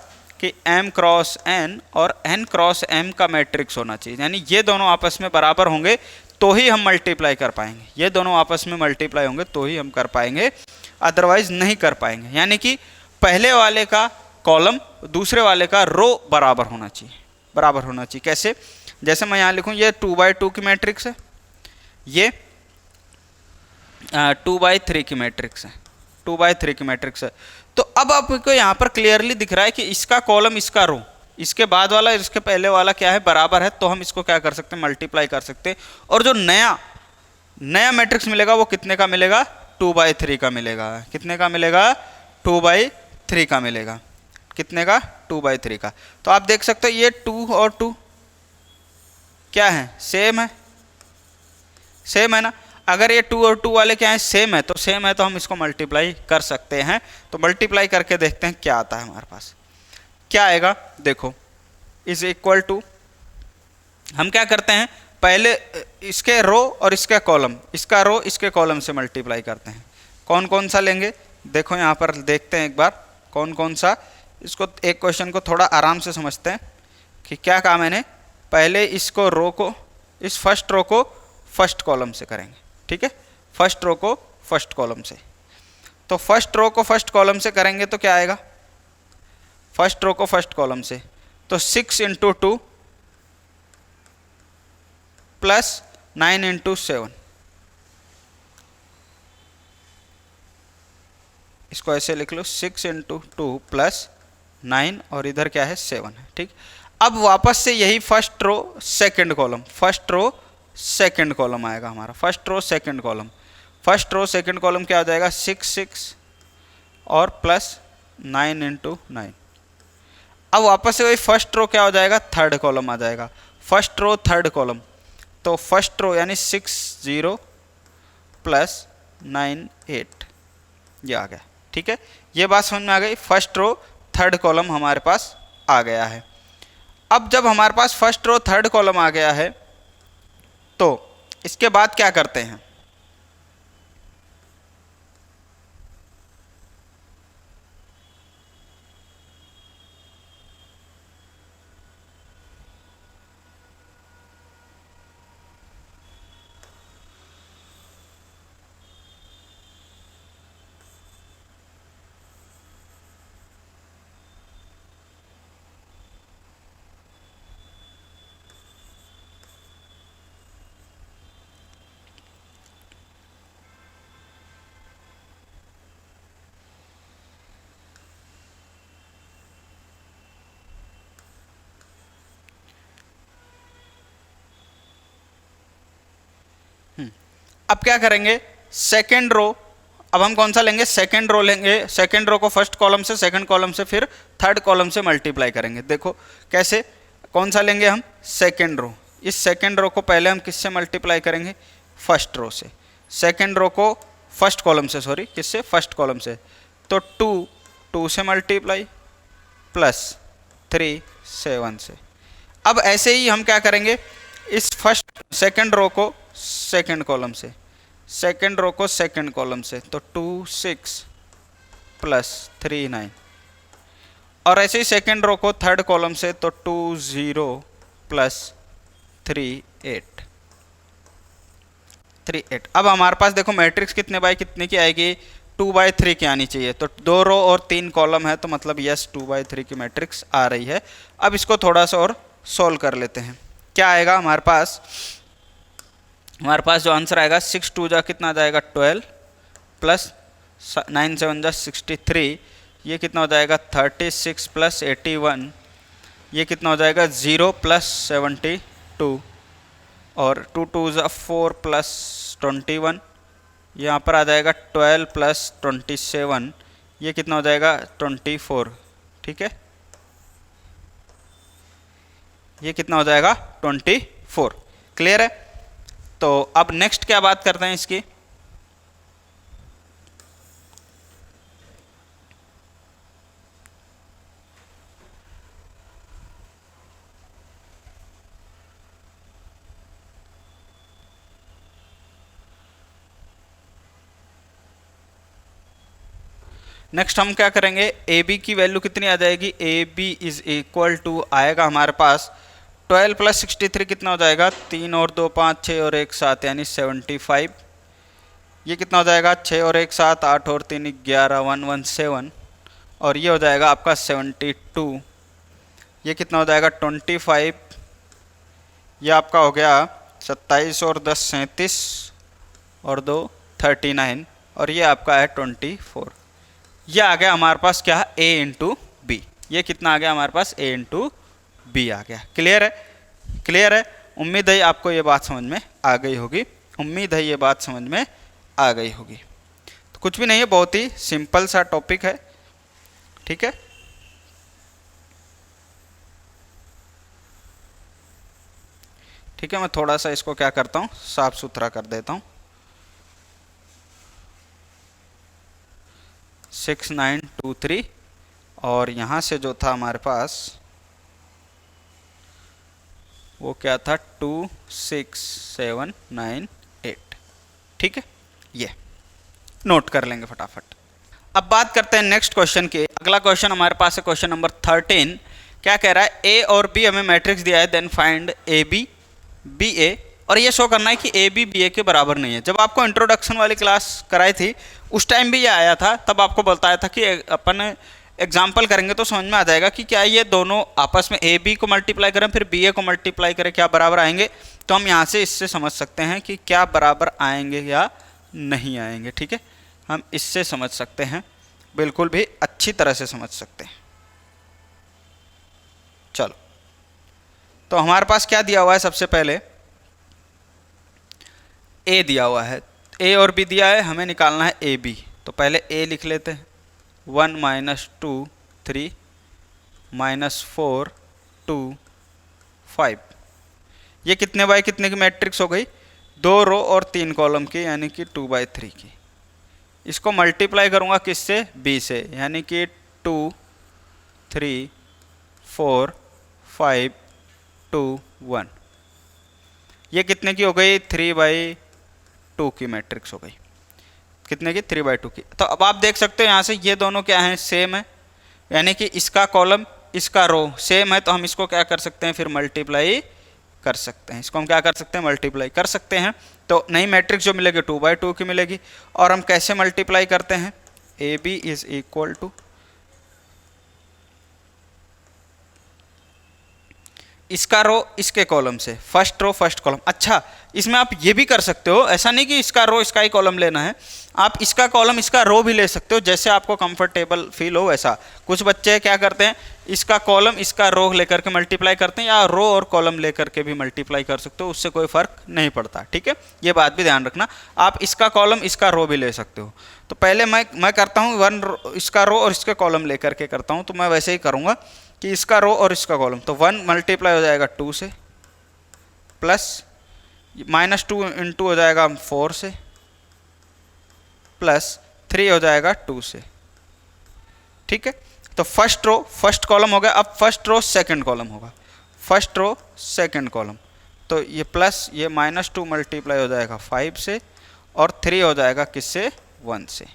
कि m क्रॉस n और n क्रॉस m का मैट्रिक्स होना चाहिए, यानी ये दोनों आपस में बराबर होंगे तो ही हम मल्टीप्लाई कर पाएंगे। ये दोनों आपस में मल्टीप्लाई होंगे तो ही हम कर पाएंगे, अदरवाइज नहीं कर पाएंगे। यानी कि पहले वाले का कॉलम दूसरे वाले का रो बराबर होना चाहिए। बराबर होना चाहिए कैसे? जैसे मैं यहाँ लिखूँ, ये 2/2 की मैट्रिक्स है, ये 2/3 की मैट्रिक्स है, 2/3 की मैट्रिक्स है। तो अब आपको यहाँ पर क्लियरली दिख रहा है कि इसका कॉलम इसका रो, इसके बाद वाला इसके पहले वाला क्या है? बराबर है। तो हम इसको क्या कर सकते हैं? मल्टीप्लाई कर सकते हैं। और जो नया मैट्रिक्स मिलेगा वो कितने का मिलेगा? 2/3 का मिलेगा। कितने का मिलेगा? 2/3 का मिलेगा। कितने का? 2/3 का। तो आप देख सकते हो ये 2 और 2 क्या है? सेम है, सेम है ना। अगर ये 2 और 2 वाले क्या है? सेम है। तो सेम है तो हम इसको मल्टीप्लाई कर सकते हैं। तो मल्टीप्लाई करके देखते हैं क्या आता है हमारे पास। क्या आएगा? देखो, इज इक्वल टू, हम क्या करते हैं? पहले इसके रो और इसके कॉलम, इसका रो इसके कॉलम से मल्टीप्लाई करते हैं। कौन कौन सा लेंगे? देखो यहाँ पर देखते हैं एक बार कौन कौन सा। इसको एक क्वेश्चन को थोड़ा आराम से समझते हैं कि क्या कहा मैंने। पहले इसको रो को, इस फर्स्ट रो को फर्स्ट कॉलम से करेंगे। ठीक है, फर्स्ट रो को फर्स्ट कॉलम से। तो फर्स्ट रो को फर्स्ट कॉलम से करेंगे तो क्या आएगा? फर्स्ट रो को फर्स्ट कॉलम से तो 6 × 2 प्लस 9 × 7। इसको ऐसे लिख लो, 6 × 2 प्लस 9 और इधर क्या है? 7 है। ठीक, अब वापस से यही first row second column, first row second column आएगा हमारा। First row second column, first row second column क्या हो जाएगा? 6 और प्लस 9 × 9। अब वापस से वही फर्स्ट रो क्या हो जाएगा? थर्ड कॉलम आ जाएगा। फर्स्ट रो थर्ड कॉलम, तो फर्स्ट रो यानी 60 प्लस 9 8, ये आ गया। ठीक है, ये बात समझ में आ गई। फर्स्ट रो थर्ड कॉलम हमारे पास आ गया है। अब जब हमारे पास फर्स्ट रो थर्ड कॉलम आ गया है तो इसके बाद क्या करते हैं? अब क्या करेंगे? सेकेंड रो, अब हम कौन सा लेंगे? सेकेंड रो लेंगे। सेकेंड रो को फर्स्ट कॉलम से, सेकेंड कॉलम से, फिर थर्ड कॉलम से मल्टीप्लाई करेंगे। देखो कैसे, कौन सा लेंगे हम? Second row. इस सेकेंड रो को पहले हम किससे मल्टीप्लाई करेंगे? फर्स्ट रो से। सेकेंड रो को फर्स्ट कॉलम से, सॉरी किससे? फर्स्ट कॉलम से। तो 2 से मल्टीप्लाई प्लस 3 7 से। अब ऐसे ही हम क्या करेंगे? इस फर्स्ट सेकेंड रो को सेकेंड कॉलम से, सेकेंड रो को सेकेंड कॉलम से, तो 2 6 प्लस 3 9। और ऐसे ही सेकेंड रो को थर्ड कॉलम से, तो 2 0 प्लस 3 8। अब हमारे पास देखो मैट्रिक्स कितने बाई कितने की आएगी? 2/3 की आनी चाहिए। तो 2 रो और 3 कॉलम है, तो मतलब यस 2/3 की मैट्रिक्स आ रही है। अब इसको थोड़ा सा और सोल्व कर लेते हैं। क्या आएगा हमारे पास जो आंसर आएगा 6 2 जा कितना आ जाएगा 12 प्लस 9 7 जा 63, ये कितना हो जाएगा 36 प्लस 81, ये कितना हो जाएगा 0 प्लस 72, और 2 2 जा 4 प्लस 21, यहाँ पर आ जाएगा 12 प्लस 27, ये कितना हो जाएगा 24। ठीक है, ये कितना हो जाएगा 24। क्लियर है। तो अब नेक्स्ट क्या बात करते हैं इसकी। नेक्स्ट हम क्या करेंगे, ए बी की वैल्यू कितनी आ जाएगी, A B is equal to आएगा हमारे पास 12 प्लस 63 कितना हो जाएगा 3 और 2 5 6 और 1 7 यानी 75, ये कितना हो जाएगा 6 और 1 7 8 और 3 11 117, और ये हो जाएगा आपका 72, ये कितना हो जाएगा 25, ये आपका हो गया 27 और 10 37 और 2 39, और ये आपका है 24। ये आ गया हमारे पास क्या है a इंटू बी। ये कितना आ गया हमारे पास a इंटू बी आ गया। क्लियर है, क्लियर है। उम्मीद है आपको ये बात समझ में आ गई होगी, उम्मीद है ये बात समझ में आ गई होगी। तो कुछ भी नहीं है, बहुत ही सिंपल सा टॉपिक है। ठीक है, ठीक है, मैं थोड़ा सा इसको क्या करता हूँ साफ सुथरा कर देता हूँ। 6 9 2 3, और यहाँ से जो था हमारे पास वो क्या था 2 6 7 9 8। ठीक है, ये नोट कर लेंगे फटाफट। अब बात करते हैं नेक्स्ट क्वेश्चन की। अगला क्वेश्चन हमारे पास है क्वेश्चन नंबर 13। क्या कह रहा है, ए और बी हमें मैट्रिक्स दिया है, then find A B B A, और ये शो करना है कि ए बी बी ए के बराबर नहीं है। जब आपको इंट्रोडक्शन वाली क्लास कराई थी उस टाइम भी ये आया था, तब आपको बताया था कि अपन एग्जाम्पल करेंगे तो समझ में आ जाएगा कि क्या ये दोनों आपस में ए बी को मल्टीप्लाई करें फिर बी ए को मल्टीप्लाई करें क्या बराबर आएंगे। तो हम यहाँ से इससे समझ सकते हैं कि क्या बराबर आएंगे या नहीं आएंगे। ठीक है, हम इससे समझ सकते हैं, बिल्कुल भी अच्छी तरह से समझ सकते हैं। चलो, तो हमारे पास क्या दिया हुआ है, सबसे पहले ए दिया हुआ है, ए और बी दिया है, हमें निकालना है ए बी। तो पहले ए लिख लेते हैं, 1 - 2 3 -4 2 5, ये कितने बाय कितने की मैट्रिक्स हो गई, 2 रो और 3 कॉलम की, यानी कि 2/3 की। इसको मल्टीप्लाई करूँगा किससे, बी से, यानी कि 2 3 4 5 2 1, ये कितने की हो गई 3/2 की मैट्रिक्स हो गई। कितने की 3/2 की। तो अब आप देख सकते हो यहाँ से ये दोनों क्या हैं, सेम है, यानी कि इसका कॉलम इसका रो सेम है, तो हम इसको क्या कर सकते हैं फिर मल्टीप्लाई कर सकते हैं। इसको हम क्या कर सकते हैं, मल्टीप्लाई कर सकते हैं। तो नई मैट्रिक्स जो मिलेगी 2/2 की मिलेगी। और हम कैसे मल्टीप्लाई करते हैं, A B is equal to इसका रो इसके कॉलम से, फर्स्ट रो फर्स्ट कॉलम। अच्छा, इसमें आप ये भी कर सकते हो, ऐसा नहीं कि इसका रो इसका ही कॉलम लेना है, आप इसका कॉलम इसका रो भी ले सकते हो, जैसे आपको कंफर्टेबल फील हो वैसा। कुछ बच्चे क्या करते हैं, इसका कॉलम इसका रो लेकर के मल्टीप्लाई करते हैं, या रो और कॉलम लेकर के भी मल्टीप्लाई कर सकते हो, उससे कोई फर्क नहीं पड़ता। ठीक है, ये बात भी ध्यान रखना, आप इसका कॉलम इसका रो भी ले सकते हो। तो पहले मैं करता हूँ इसका रो और इसके कॉलम लेकर के करता हूँ, तो मैं वैसे ही करूँगा कि इसका रो और इसका कॉलम। तो 1 मल्टीप्लाई हो जाएगा 2 से, प्लस -2 इंटू हो जाएगा 4 से, प्लस 3 हो जाएगा 2 से। ठीक है, तो फर्स्ट रो फर्स्ट कॉलम हो गया। अब फर्स्ट रो सेकंड कॉलम होगा, फर्स्ट रो सेकंड कॉलम। तो ये प्लस ये -2 मल्टीप्लाई हो जाएगा 5 से, और 3 हो जाएगा किससे, 1 से।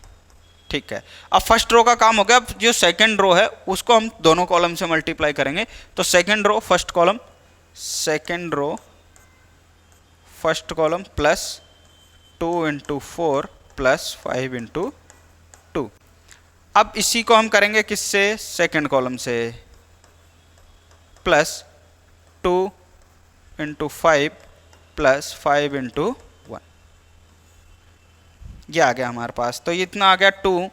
ठीक है, अब फर्स्ट रो का काम हो गया। अब जो सेकंड रो है उसको हम दोनों कॉलम से मल्टीप्लाई करेंगे। तो second row first column, second row first column plus 2 into 4 plus 5 into अब इसी को हम करेंगे किससे, सेकंड कॉलम से, प्लस 2 इंटू 5 प्लस 5 इंटू 1, ये आ गया हमारे पास। तो ये इतना आ गया 2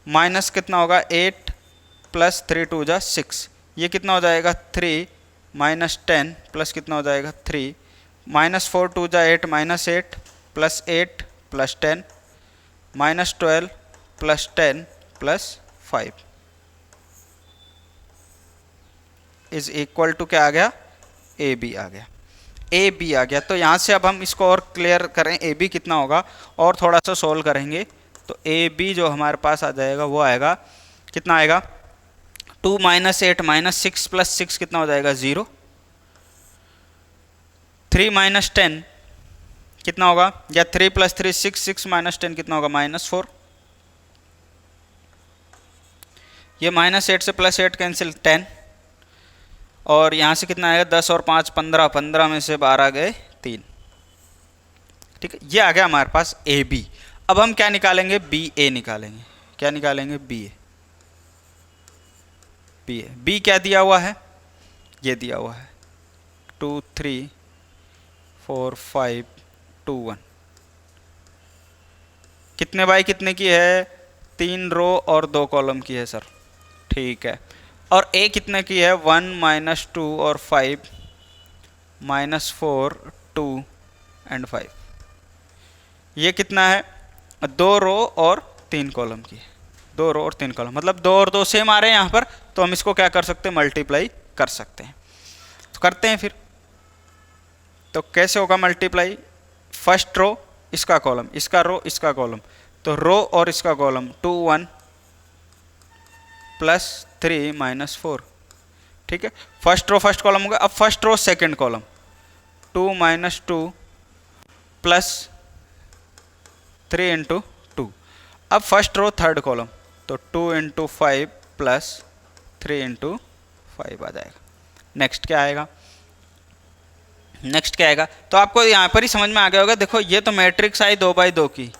माइनस कितना होगा 8 प्लस 3 2 जा 6, ये कितना हो जाएगा 3 माइनस 10 प्लस कितना हो जाएगा 3, माइनस 4 2 जा 8 minus 8 plus 8 plus 10 minus 12 plus 10 plus 5 is equal to क्या आ गया, ए बी आ गया, ए बी आ गया। तो यहाँ से अब हम इसको और क्लियर करें, ए बी कितना होगा, और थोड़ा सा सोल्व करेंगे तो ए बी जो हमारे पास आ जाएगा वो आएगा कितना आएगा 2 माइनस 8 माइनस 6 प्लस 6 कितना हो जाएगा 0, 3 माइनस 10 कितना होगा, या 3 प्लस 3 6, 6 माइनस 10 कितना होगा -4, ये -8 से +8 कैंसिल 10, और यहाँ से कितना आएगा 10 और 5 15, 15 में से 12 गए 3, ठीक है। ये आ गया हमारे पास ए बी। अब हम क्या निकालेंगे, बी ए निकालेंगे। क्या निकालेंगे, बी ए। बी ए, बी क्या दिया हुआ है, ये दिया हुआ है 2 3 4 5 2 1, कितने बाई कितने की है, 3 रो और 2 कॉलम की है सर, ठीक है। और ए कितने की है, 1 माइनस 2 और 5 -4 2 एंड 5, ये कितना है 2 रो और 3 कॉलम की है, 2 रो और 3 कॉलम, मतलब 2 और 2 सेम आ रहे हैं यहाँ पर, तो हम इसको क्या कर सकते हैं, मल्टीप्लाई कर सकते हैं। तो करते हैं फिर, तो कैसे होगा मल्टीप्लाई, फर्स्ट रो इसका कॉलम, इसका रो इसका कॉलम, तो रो और इसका कॉलम 2 1 प्लस 3 -4, ठीक है। फर्स्ट रो फर्स्ट कॉलम होगा। अब first row second column 2 minus 2 plus 3 into 2। अब फर्स्ट रो थर्ड कॉलम, तो 2 इंटू 5 प्लस 3 इंटू 5 आ जाएगा। नेक्स्ट क्या आएगा, नेक्स्ट क्या आएगा, तो आपको यहाँ पर ही समझ में आ गया होगा। देखो ये तो मैट्रिक्स आई 2 बाई 2 की,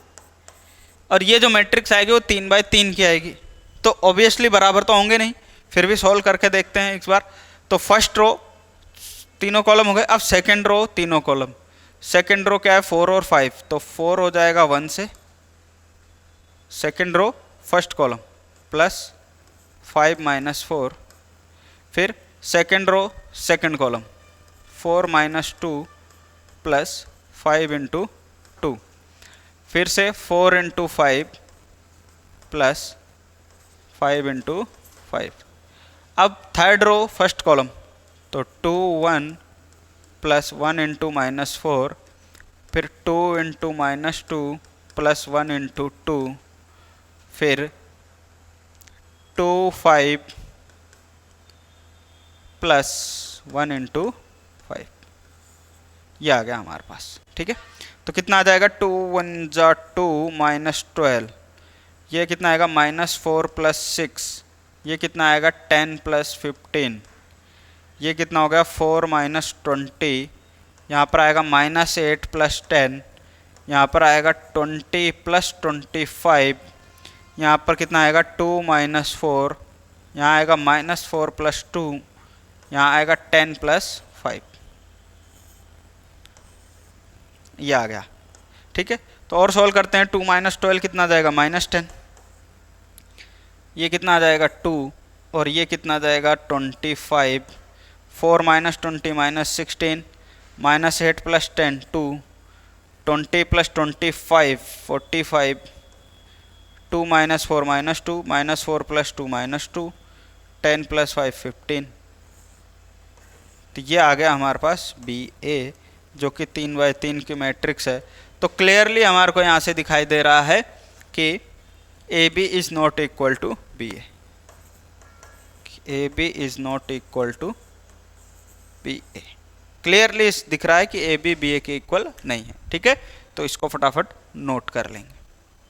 और ये जो मैट्रिक्स आएगी वो 3 बाई 3 की आएगी, तो ऑब्वियसली बराबर तो होंगे नहीं, फिर भी सॉल्व करके देखते हैं एक बार। तो फर्स्ट रो तीनों कॉलम हो गए, अब सेकंड रो तीनों कॉलम, सेकंड रो क्या है 4 और 5, तो 4 हो जाएगा 1 से, second row first column plus 5 minus 4, फिर second row second column 4 minus 2 plus 5 into 2, फिर से 4 इंटू 5 प्लस 5 इंटू 5। अब थर्ड रो फर्स्ट कॉलम, तो 2 1 प्लस 1 इंटू -4, फिर 2 इंटू -2 प्लस 1 इंटू 2, फिर 2 5 प्लस 1 इंटू 5, ये आ गया हमारे पास, ठीक है। तो कितना आ जाएगा 2 1 जा 2 -12, ये कितना आएगा -4 प्लस 6, ये कितना आएगा 10 प्लस 15, ये कितना हो गया 4 माइनस 20, यहाँ पर आएगा -8 प्लस 10, यहाँ पर आएगा 20 प्लस 25, यहाँ पर कितना आएगा 2 माइनस 4, यहाँ आएगा -4 प्लस 2, यहाँ आएगा 10 प्लस 5, ये आ गया, ठीक है। तो और सॉल्व करते हैं, 2 माइनस 12 कितना आ जाएगा -10, ये कितना आ जाएगा 2, और ये कितना आ जाएगा 25, 4 minus 20 minus 16, -8 plus 10 2, 20 plus 25 45, 2 minus 4 -2, -4 plus 2 -2, 10 plus 5 15। तो ये आ गया हमारे पास बी ए, जो कि 3 बाई 3 की मैट्रिक्स है। तो क्लियरली हमारे को यहाँ से दिखाई दे रहा है कि A B is not equal to B A, A B is not equal to B A. Clearly दिख रहा है कि ए बी बी ए के इक्वल नहीं है, ठीक है। तो इसको फटाफट नोट कर लेंगे।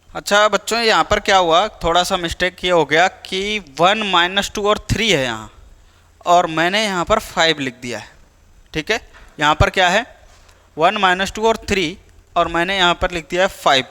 अच्छा बच्चों, यहाँ पर क्या हुआ, थोड़ा सा मिस्टेक ये हो गया कि 1 -2 और 3 है यहाँ, और मैंने यहाँ पर 5 लिख दिया है, ठीक है। यहाँ पर क्या है 1 -2 और 3, और मैंने यहाँ पर लिख दिया है 5,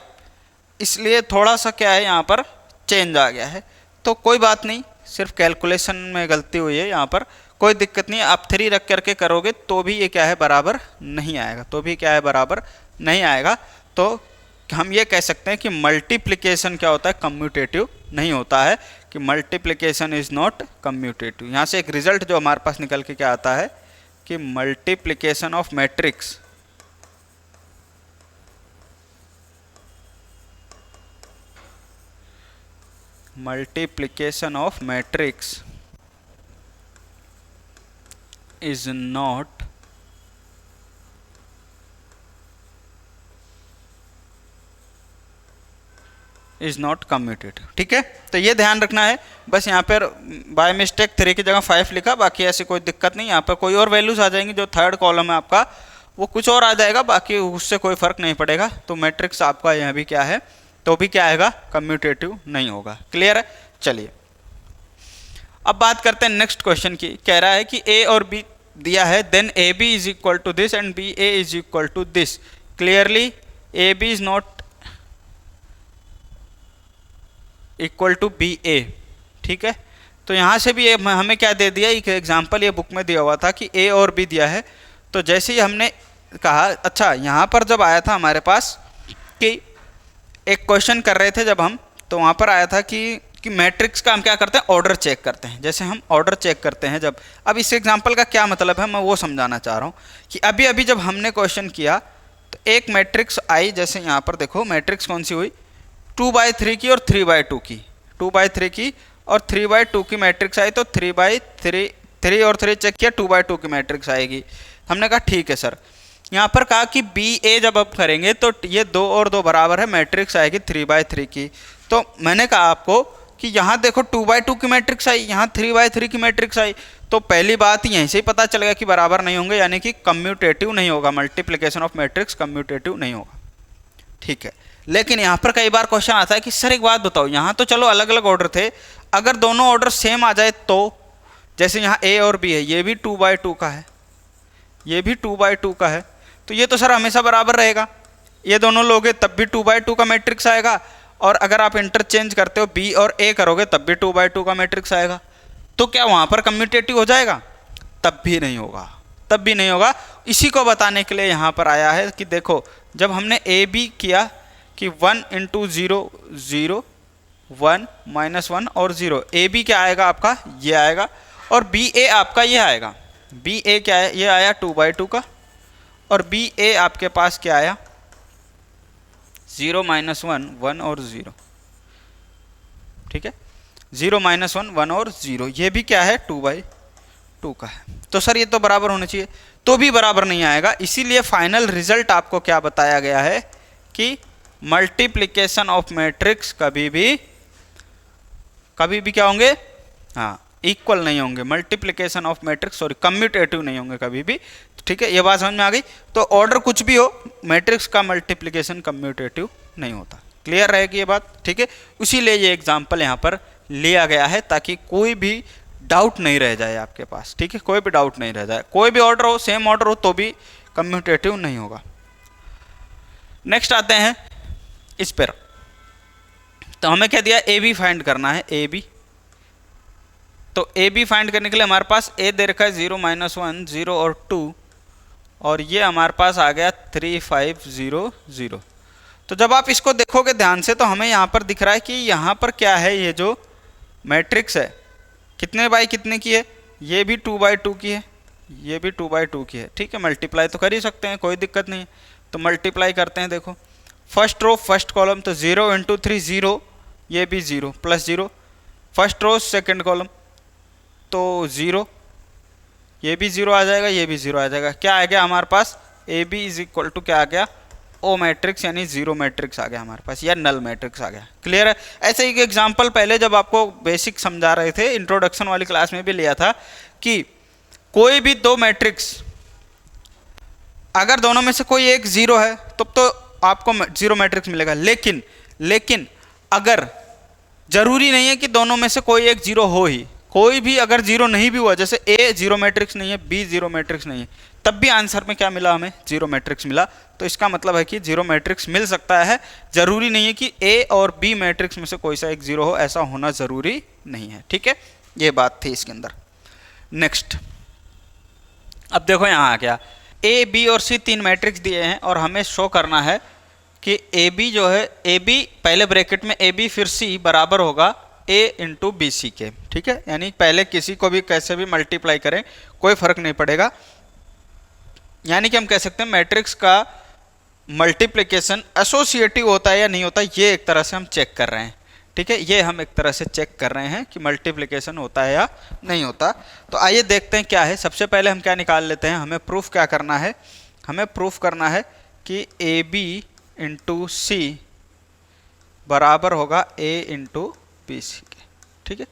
इसलिए थोड़ा सा क्या है यहाँ पर चेंज आ गया है। तो कोई बात नहीं, सिर्फ कैलकुलेशन में गलती हुई है यहाँ पर, कोई दिक्कत नहीं है। आप 3 रख करके करोगे तो भी ये क्या है, बराबर नहीं आएगा, तो भी क्या है, बराबर नहीं आएगा। तो हम ये कह सकते हैं कि मल्टीप्लिकेशन क्या होता है, कम्यूटेटिव नहीं होता है, कि मल्टीप्लिकेशन इज नॉट कम्यूटेटिव। यहाँ से एक रिजल्ट जो हमारे पास निकल के क्या आता है कि multiplication of matrix multiplication of matrix is not commutative। ठीक है, तो ये ध्यान रखना है। बस यहाँ पर बाय मिस्टेक 3 की जगह 5 लिखा, बाकी ऐसी कोई दिक्कत नहीं। यहाँ पर कोई और वैल्यूज आ जाएंगी, जो थर्ड कॉलम है आपका वो कुछ और आ जाएगा, बाकी उससे कोई फर्क नहीं पड़ेगा। तो मैट्रिक्स आपका यहाँ भी क्या है, तो भी क्या आएगा, कम्यूटेटिव नहीं होगा। क्लियर है? चलिए अब बात करते हैं नेक्स्ट क्वेश्चन की। कह रहा है कि ए और बी दिया है, then A B is equal to this and B A is equal to this. Clearly A B is not equal to B A. ठीक है, तो यहाँ से भी हमें क्या दे दिया, एक एग्जाम्पल ये बुक में दिया हुआ था कि ए और बी दिया है। तो जैसे ही हमने कहा, अच्छा यहाँ पर जब आया था हमारे पास कि एक क्वेश्चन कर रहे थे जब हम, तो वहाँ पर आया था कि मैट्रिक्स का हम क्या करते हैं, ऑर्डर चेक करते हैं। जैसे हम ऑर्डर चेक करते हैं जब, अब इस एग्जांपल का क्या मतलब है मैं वो समझाना चाह रहा हूँ कि अभी अभी जब हमने क्वेश्चन किया तो एक मैट्रिक्स आई, जैसे यहाँ पर देखो मैट्रिक्स कौन सी हुई, 2/3 की और 3/2 की, 2/3 की और 3/2 की मैट्रिक्स आई। तो 3/3 3 और 3 चेक किया, 2/2 की मैट्रिक्स आएगी। हमने कहा ठीक है सर। यहाँ पर कहा कि बी ए जब अब करेंगे तो ये 2 और 2 बराबर है, मैट्रिक्स आएगी 3/3 की। तो मैंने कहा आपको कि यहाँ देखो 2/2 की मैट्रिक्स आई, यहाँ 3/3 की मैट्रिक्स आई। तो पहली बात यहीं से ही पता चलेगा कि बराबर नहीं होंगे, यानी कि कम्यूटेटिव नहीं होगा, मल्टीप्लिकेशन ऑफ मैट्रिक्स कम्यूटेटिव नहीं होगा। ठीक है, लेकिन यहाँ पर कई बार क्वेश्चन आता है कि सर एक बात बताओ, यहाँ तो चलो अलग अलग ऑर्डर थे, अगर दोनों ऑर्डर सेम आ जाए तो, जैसे यहाँ ए और बी है, ये भी 2/2 का है, ये भी 2/2 का है, तो ये तो सर हमेशा बराबर रहेगा। ये दोनों लोगे तब भी 2/2 का मैट्रिक्स आएगा, और अगर आप इंटरचेंज करते हो बी और ए करोगे तब भी 2/2 का मैट्रिक्स आएगा। तो क्या वहाँ पर कम्यूटेटिव हो जाएगा? तब भी नहीं होगा, तब भी नहीं होगा। इसी को बताने के लिए यहाँ पर आया है कि देखो जब हमने ए बी किया कि 1 × 0 0 1 -1 और 0, ए बी क्या आएगा आपका, ये आएगा, और बी ए आपका ये आएगा। बी ए क्या है, ये आया 2/2 का, और बी ए आपके पास क्या आया 0 -1 1 और 0। ठीक है, 0 -1 1 और 0, ये भी क्या है 2/2 का है। तो सर ये तो बराबर होना चाहिए, तो भी बराबर नहीं आएगा। इसीलिए फाइनल रिजल्ट आपको क्या बताया गया है कि मल्टीप्लिकेशन ऑफ मैट्रिक्स कभी भी क्या होंगे, हाँ इक्वल नहीं होंगे। Multiplication of matrix sorry commutative नहीं होंगे कभी भी। ठीक है, ये बात समझ में आ गई। तो ऑर्डर कुछ भी हो, मैट्रिक्स का मल्टीप्लिकेशन कम्यूटेटिव नहीं होता। क्लियर रहेगी ये बात? ठीक है, इसीलिए ये एग्जाम्पल यहाँ पर लिया गया है ताकि कोई भी डाउट नहीं रह जाए आपके पास। ठीक है, कोई भी डाउट नहीं रह जाए, कोई भी ऑर्डर हो, सेम ऑर्डर हो तो भी कम्यूटेटिव नहीं होगा। नेक्स्ट आते हैं इस पर। तो हमें क्या दिया, ए बी फाइंड करना है, ए बी। तो ए बी फाइंड करने के लिए हमारे पास ए दे रखा है 0 -1 0 और 2, और ये हमारे पास आ गया 3 5 0 0। तो जब आप इसको देखोगे ध्यान से तो हमें यहाँ पर दिख रहा है कि यहाँ पर क्या है, ये जो मैट्रिक्स है कितने बाई कितने की है, ये भी 2/2 की है, ये भी 2/2 की है। ठीक है, मल्टीप्लाई तो कर ही सकते हैं, कोई दिक्कत नहीं है। तो मल्टीप्लाई करते हैं, देखो फर्स्ट रो फर्स्ट कॉलम, तो 0 × 3 0, ये भी 0 +0, फर्स्ट रो सेकंड कॉलम तो 0, ये भी 0 आ जाएगा, ये भी 0 आ जाएगा। क्या आ गया हमारे पास, A B is equal to क्या आ गया, ओ मैट्रिक्स, यानी 0 मैट्रिक्स आ गया हमारे पास, या नल मैट्रिक्स आ गया। क्लियर है? ऐसे ही एग्जाम्पल पहले जब आपको बेसिक समझा रहे थे, इंट्रोडक्शन वाली क्लास में भी लिया था कि कोई भी 2 मैट्रिक्स अगर दोनों में से कोई एक 0 है तब तो आपको 0 मैट्रिक्स मिलेगा। लेकिन अगर जरूरी नहीं है कि दोनों में से कोई एक 0 हो ही, कोई भी अगर जीरो नहीं भी हुआ, जैसे ए जीरो मैट्रिक्स नहीं है, बी जीरो मैट्रिक्स नहीं है, तब भी आंसर में क्या मिला, हमें जीरो मैट्रिक्स मिला। तो इसका मतलब है कि जीरो मैट्रिक्स मिल सकता है, जरूरी नहीं है कि ए और बी मैट्रिक्स में से कोई सा एक जीरो हो, ऐसा होना जरूरी नहीं है। ठीक है, ये बात थी इसके अंदर। नेक्स्ट, अब देखो यहाँ आ गया, ए बी और सी तीन मैट्रिक्स दिए हैं और हमें शो करना है कि ए बी जो है, ए बी पहले ब्रैकेट में ए बी फिर सी बराबर होगा ए इंटू बी सी के। ठीक है, यानी पहले किसी को भी कैसे भी मल्टीप्लाई करें कोई फर्क नहीं पड़ेगा, यानी कि हम कह सकते हैं मैट्रिक्स का मल्टीप्लिकेशन एसोसिएटिव होता है या नहीं होता, ये एक तरह से हम चेक कर रहे हैं। ठीक है, ये हम एक तरह से चेक कर रहे हैं कि मल्टीप्लिकेशन होता है या नहीं होता। तो आइए देखते हैं क्या है। सबसे पहले हम क्या निकाल लेते हैं, हमें प्रूफ क्या करना है, हमें प्रूफ करना है कि ए बी इंटू सी बराबर होगा ए इंटू बी सी के। ठीक है,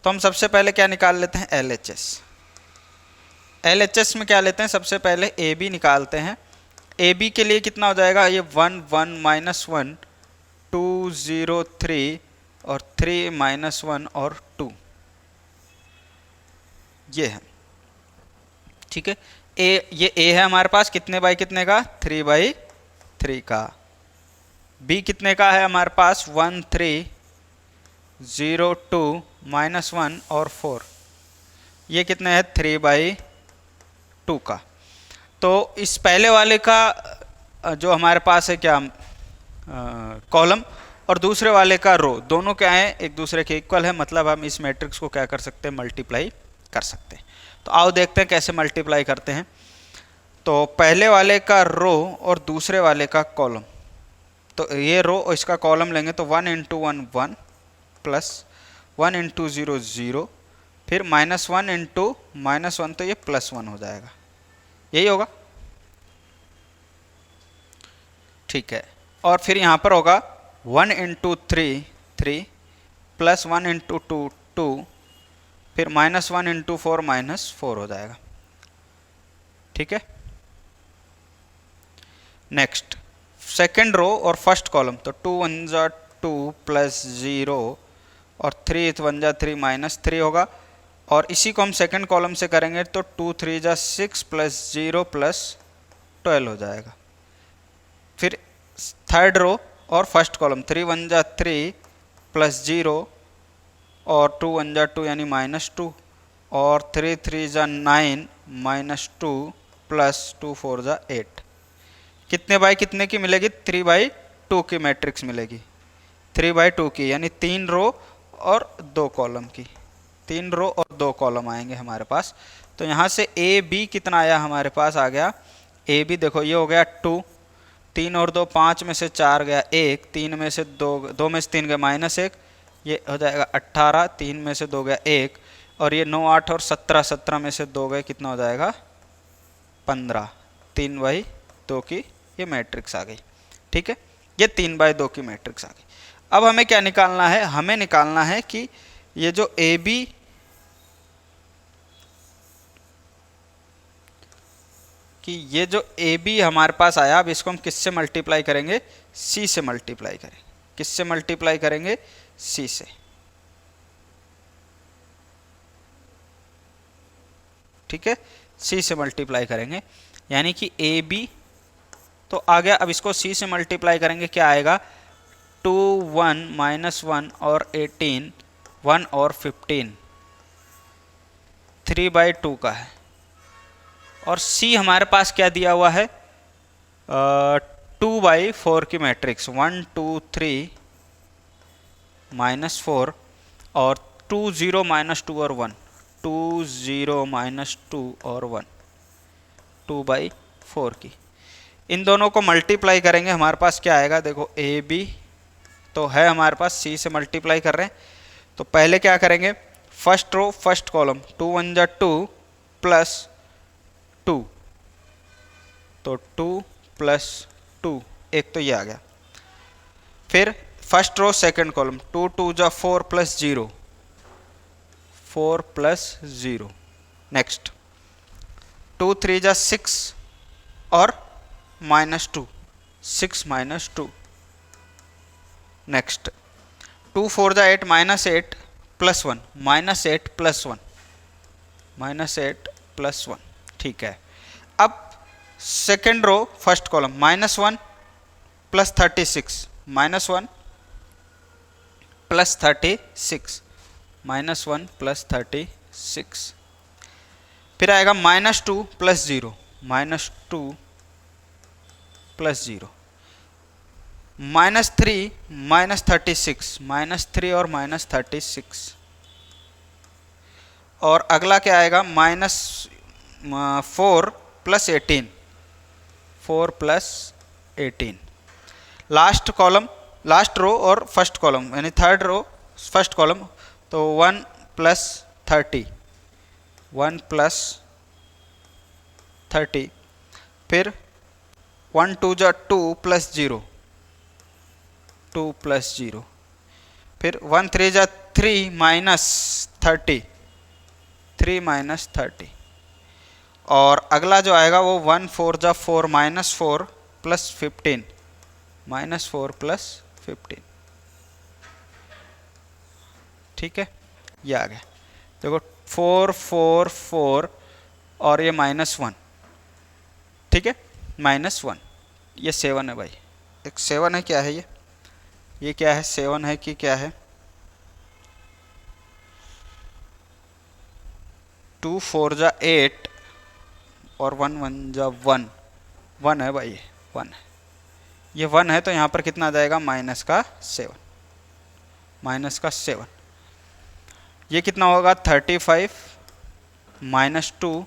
तो हम सबसे पहले क्या निकाल लेते हैं, L H S. L H S में क्या लेते हैं, सबसे पहले ए बी निकालते हैं। ए बी के लिए कितना हो जाएगा, ये 1 1 माइनस 1 2 0 3 और 3 माइनस 1 और 2, ये है। ठीक है, ये ए है हमारे पास कितने बाई कितने का, 3 बाई 3 का। बी कितने का है हमारे पास, 1 3 0 2 माइनस 1 और 4, ये कितने है, 3 बाई 2 का। तो इस पहले वाले का जो हमारे पास है क्या, कॉलम, और दूसरे वाले का रो, दोनों क्या है, एक दूसरे के इक्वल है, मतलब हम इस मैट्रिक्स को क्या कर सकते हैं, मल्टीप्लाई कर सकते हैं। तो आओ देखते हैं कैसे मल्टीप्लाई करते हैं। तो पहले वाले का रो और दूसरे वाले का कॉलम, तो ये रो और इसका कॉलम लेंगे तो 1 इंटू 1 1 प्लस 1 इंटू 0 0, फिर माइनस 1 इंटू माइनस 1, तो ये प्लस 1 हो जाएगा, यही होगा। ठीक है, और फिर यहाँ पर होगा 1 इंटू 3 3 प्लस 1 इंटू 2 2, फिर माइनस 1 इंटू 4 माइनस 4 हो जाएगा। ठीक है, नेक्स्ट सेकेंड रो और फर्स्ट कॉलम, तो 2 1 जा 2 प्लस 0 और 3 1 जा 3 माइनस 3 होगा। और इसी को हम सेकंड कॉलम से करेंगे तो 2 3 जा 6 प्लस 0 प्लस 12 हो जाएगा। फिर थर्ड रो और फर्स्ट कॉलम, 3 1 जा 3 प्लस 0 और 2 1 जा 2 यानी माइनस 2 और 3 3 जा 9 माइनस 2 प्लस 2 4 जा 8, कितने बाई कितने की मिलेगी, 3 बाई 2 की मैट्रिक्स मिलेगी, 3 बाई 2 की, यानी 3 रो और 2 कॉलम की, 3 रो और 2 कॉलम आएंगे हमारे पास। तो यहाँ से ए बी कितना आया हमारे पास, आ गया ए बी, देखो ये हो गया 2, 3 और 2 5 में से 4 गया 1, 3 में से 2 में से 3 गया माइनस 1, ये हो जाएगा 18, 3 में से 2 गया 1, और ये 9 8 और 17, 17 में से 2 गए, कितना हो जाएगा 15, 3 बाई 2 की ये मैट्रिक्स आ गई। ठीक है, ये 3 बाई 2 की मैट्रिक्स आ गई। अब हमें क्या निकालना है, हमें निकालना है कि ये जो ए बी हमारे पास आया, अब इसको हम किससे मल्टीप्लाई करेंगे, सी से मल्टीप्लाई करेंगे। किससे मल्टीप्लाई करेंगे, सी से। ठीक है, सी से मल्टीप्लाई करेंगे, यानी कि ए बी तो आ गया। अब इसको सी से मल्टीप्लाई करेंगे, क्या आएगा, 2 1 माइनस 1 और 18 1 और 15, 3 बाई 2 का है। और सी हमारे पास क्या दिया हुआ है, 2 बाई 4 की मैट्रिक्स, 1 2 3 माइनस 4 और 2 0 माइनस 2 और 1, 2 0 माइनस 2 और 1, 2 बाई 4 की। इन दोनों को मल्टीप्लाई करेंगे, हमारे पास क्या आएगा, देखो ए बी तो है हमारे पास, सी से मल्टीप्लाई कर रहे हैं। तो पहले क्या करेंगे, फर्स्ट रो फर्स्ट कॉलम, 2 1 जा 2 प्लस 2, तो 2 प्लस 2, एक तो ये आ गया। फिर फर्स्ट रो सेकंड कॉलम, 2 2 जा 4 प्लस 0, 4 प्लस 0। नेक्स्ट 2 3 जा 6 और माइनस 2, 6 माइनस 2। नेक्स्ट 2 4 जा 8 माइनस 8 +1, -8 +1, -8 +1, ठीक है। अब सेकेंड रो फर्स्ट कॉलम, -1 + 36, -1 + 36, -1 + 36, फिर आएगा -2 + 0, -2 + 0, -3 -36, -3 और -36, और अगला क्या आएगा, -4 + 18, 4 + 18, लास्ट कॉलम, लास्ट रो और फर्स्ट कॉलम यानी थर्ड रो फर्स्ट कॉलम, तो 1 + 30, 1 + 30, फिर 1 2 जा 2 + 0, 2 + 0, फिर 1 3 जा 3 -30, 3 -30, और अगला जो आएगा वो 1 4 जा 4 -4 + 15, -4 + 15, ठीक है। ये आ गया, देखो 4 4 4 और ये -1, ठीक है, -1, ये 7 है भाई, एक 7 है, क्या है ये क्या है, 7 है कि क्या है, 2 4 जा 8 और 1 1 जा 1, 1 है भाई, 1 है, ये 1 है, तो यहाँ पर कितना आ जाएगा, -7, -7, ये कितना होगा, 35 -2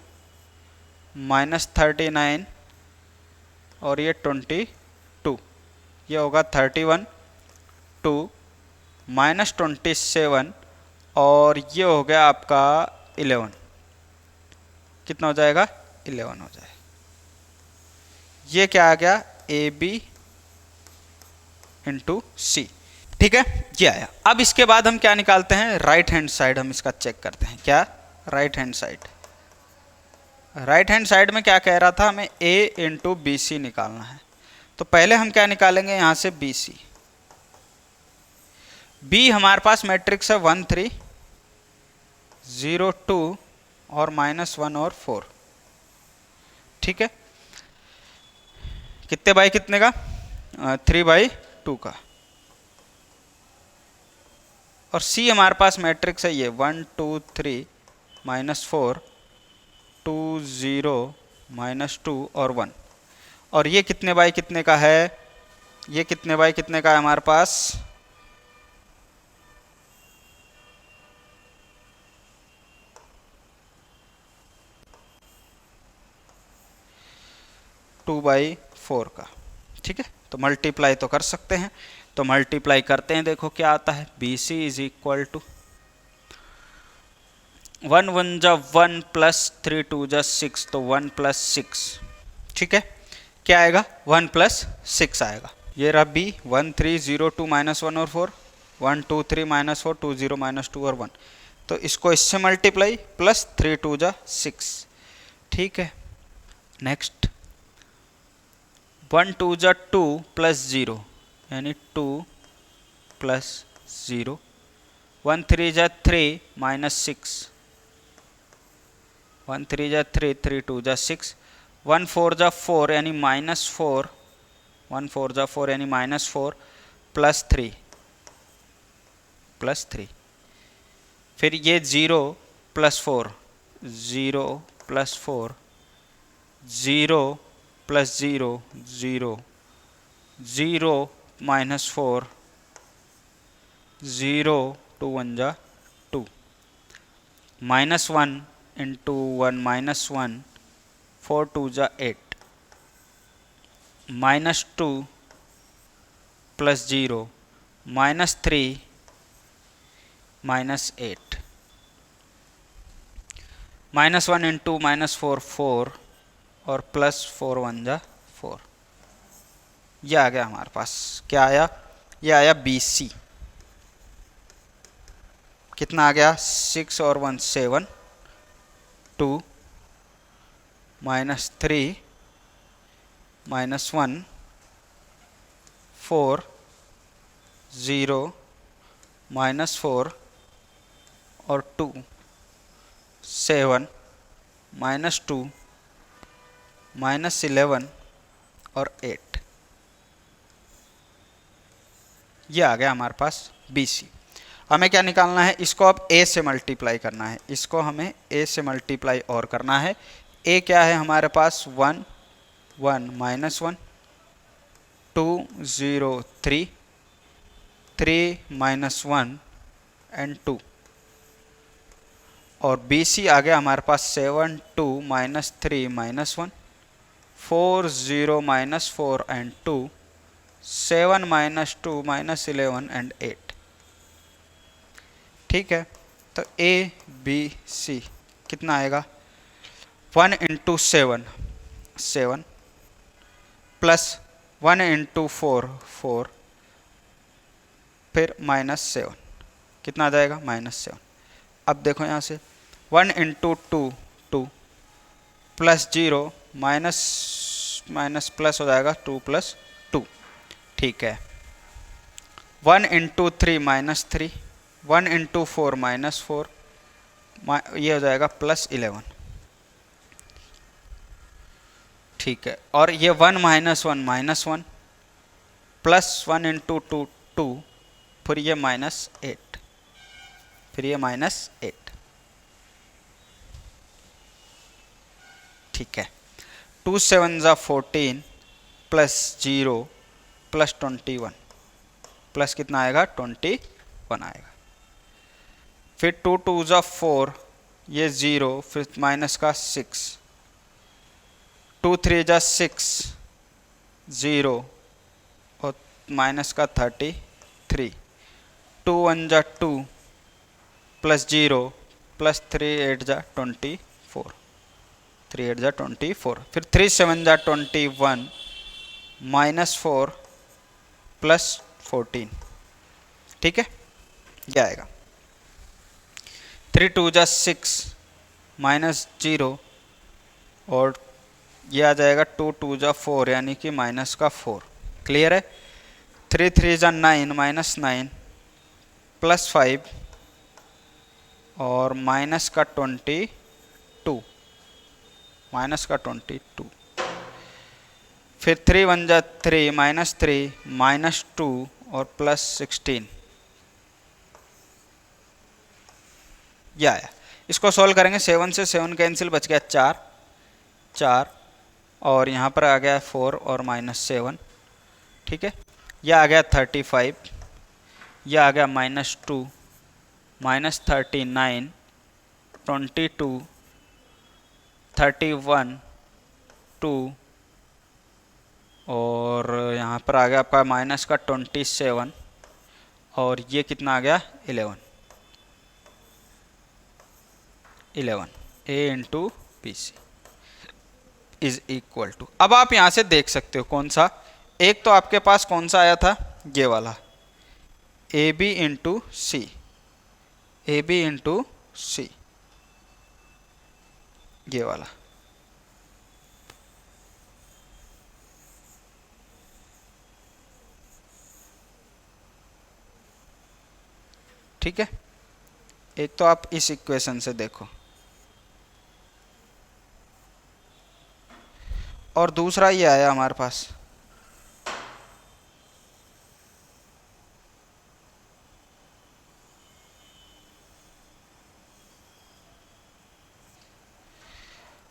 -39 और ये 22, ये होगा 31 2 -27 और ये हो गया आपका 11, कितना हो जाएगा, 11 हो जाएगा। ये क्या आ गया, AB × C, ठीक है, ये आया। अब इसके बाद हम क्या निकालते हैं, राइट हैंड साइड हम इसका चेक करते हैं, क्या, right hand side, right hand side में क्या कह रहा था, हमें A × BC निकालना है, तो पहले हम क्या निकालेंगे, यहाँ से BC, B हमारे पास मैट्रिक्स है 1 3 0 2 और -1 और 4, ठीक है, कितने बाई कितने का, 3/2 का, और C हमारे पास मैट्रिक्स है ये 1 2 3 -4 2 0 -2 और 1, और ये कितने बाई कितने का है, ये कितने बाई कितने का है हमारे पास, 2/4 का, ठीक है, तो मल्टीप्लाई तो कर सकते हैं, तो मल्टीप्लाई करते हैं, देखो क्या आता है, BC = 1 1 जा 1 + 3 2 जा 6, तो 1 + 6, ठीक है, क्या आएगा, 1 + 6 आएगा, ये रहा B 1 3 0 2 -1 और 4, 1 2 3 -4 2 0 -2 और 1, तो इसको इससे मल्टीप्लाई प्लस 3 2 जा 6, ठीक है। नेक्स्ट 1 2 जा 2 + 0 यानी 2 + 0, 1 3 जा 3 -6, 1 3 जा 3 3 2 जा 6, 1 4 जा 4 यानी -4, 1 4 जा 4 यानी -4 + 3, फिर ये 0 + 4, 0 + 4, 0 + 0 0, 0 -4, 0 2 1 जा 2, -1 × 1 -1, 4 2 जा 8, -2 + 0 -3 -8, -1 × -4 4 और +4 1 जा 4, ये आ गया हमारे पास, क्या आया, ये आया BC, कितना आ गया, 6 और 1 7 2 -3 -1 4 0 -4 और 2, 7 -2 -11 और 8। ये आ गया हमारे पास BC। हमें क्या निकालना है, इसको अब A से मल्टीप्लाई करना है, इसको हमें A से मल्टीप्लाई और करना है। A क्या है हमारे पास, 1 1 -1 2 0 3 3 -1 एंड 2। और BC आ गया हमारे पास 7 2 -3 -1 4 0 -4 एंड 2 7 -2 -11 एंड 8। ठीक है, तो ABC कितना आएगा, 1 × 7 7 प्लस 1 × 4 4 फिर -7 कितना आ जाएगा, -7। अब देखो यहाँ से 1 × 2 2 प्लस 0 माइनस माइनस प्लस हो जाएगा 2 + 2। ठीक है, 1 × 3 -3 1 × 4 -4 ये हो जाएगा +11। ठीक है, और ये 1 - 1 -1 प्लस 1 × 2 2 फिर ये -8 फिर ये -8। ठीक है, 2 7 = 14 प्लस 0 प्लस 21 प्लस कितना आएगा, 21 आएगा। फिर 2 2 = 4 ये 0 फिर माइनस का 6 2 3 = 6 0 और माइनस का 33 2 1 = 2 प्लस 0 प्लस 3 8 = 24 3 8 = 24 फिर 3 7 = 21 -4 प्लस 14। ठीक है, ये आएगा। 3 2 = 6 -0 और ये आ जाएगा 2 2 = 4 यानी कि -4। क्लियर है। 3 3 = 9 -9 प्लस 5 और -22 -22। फिर 3 1 = 3 -3 -2 और +16। यह आया। इसको सॉल्व करेंगे, 7 से 7 कैंसिल, बच गया 4 4 और यहाँ पर आ गया 4 और -7। ठीक है, यह आ गया 35, यह आ गया -2 -39 22 31 2 और यहाँ पर आ गया आपका -27 और ये कितना आ गया 11 A × BC is equal to. अब आप यहाँ से देख सकते हो कौन सा, एक तो आपके पास कौन सा आया था, ये वाला AB × C AB × C ये वाला। ठीक है, एक तो आप इस इक्वेशन से देखो और दूसरा ये आया हमारे पास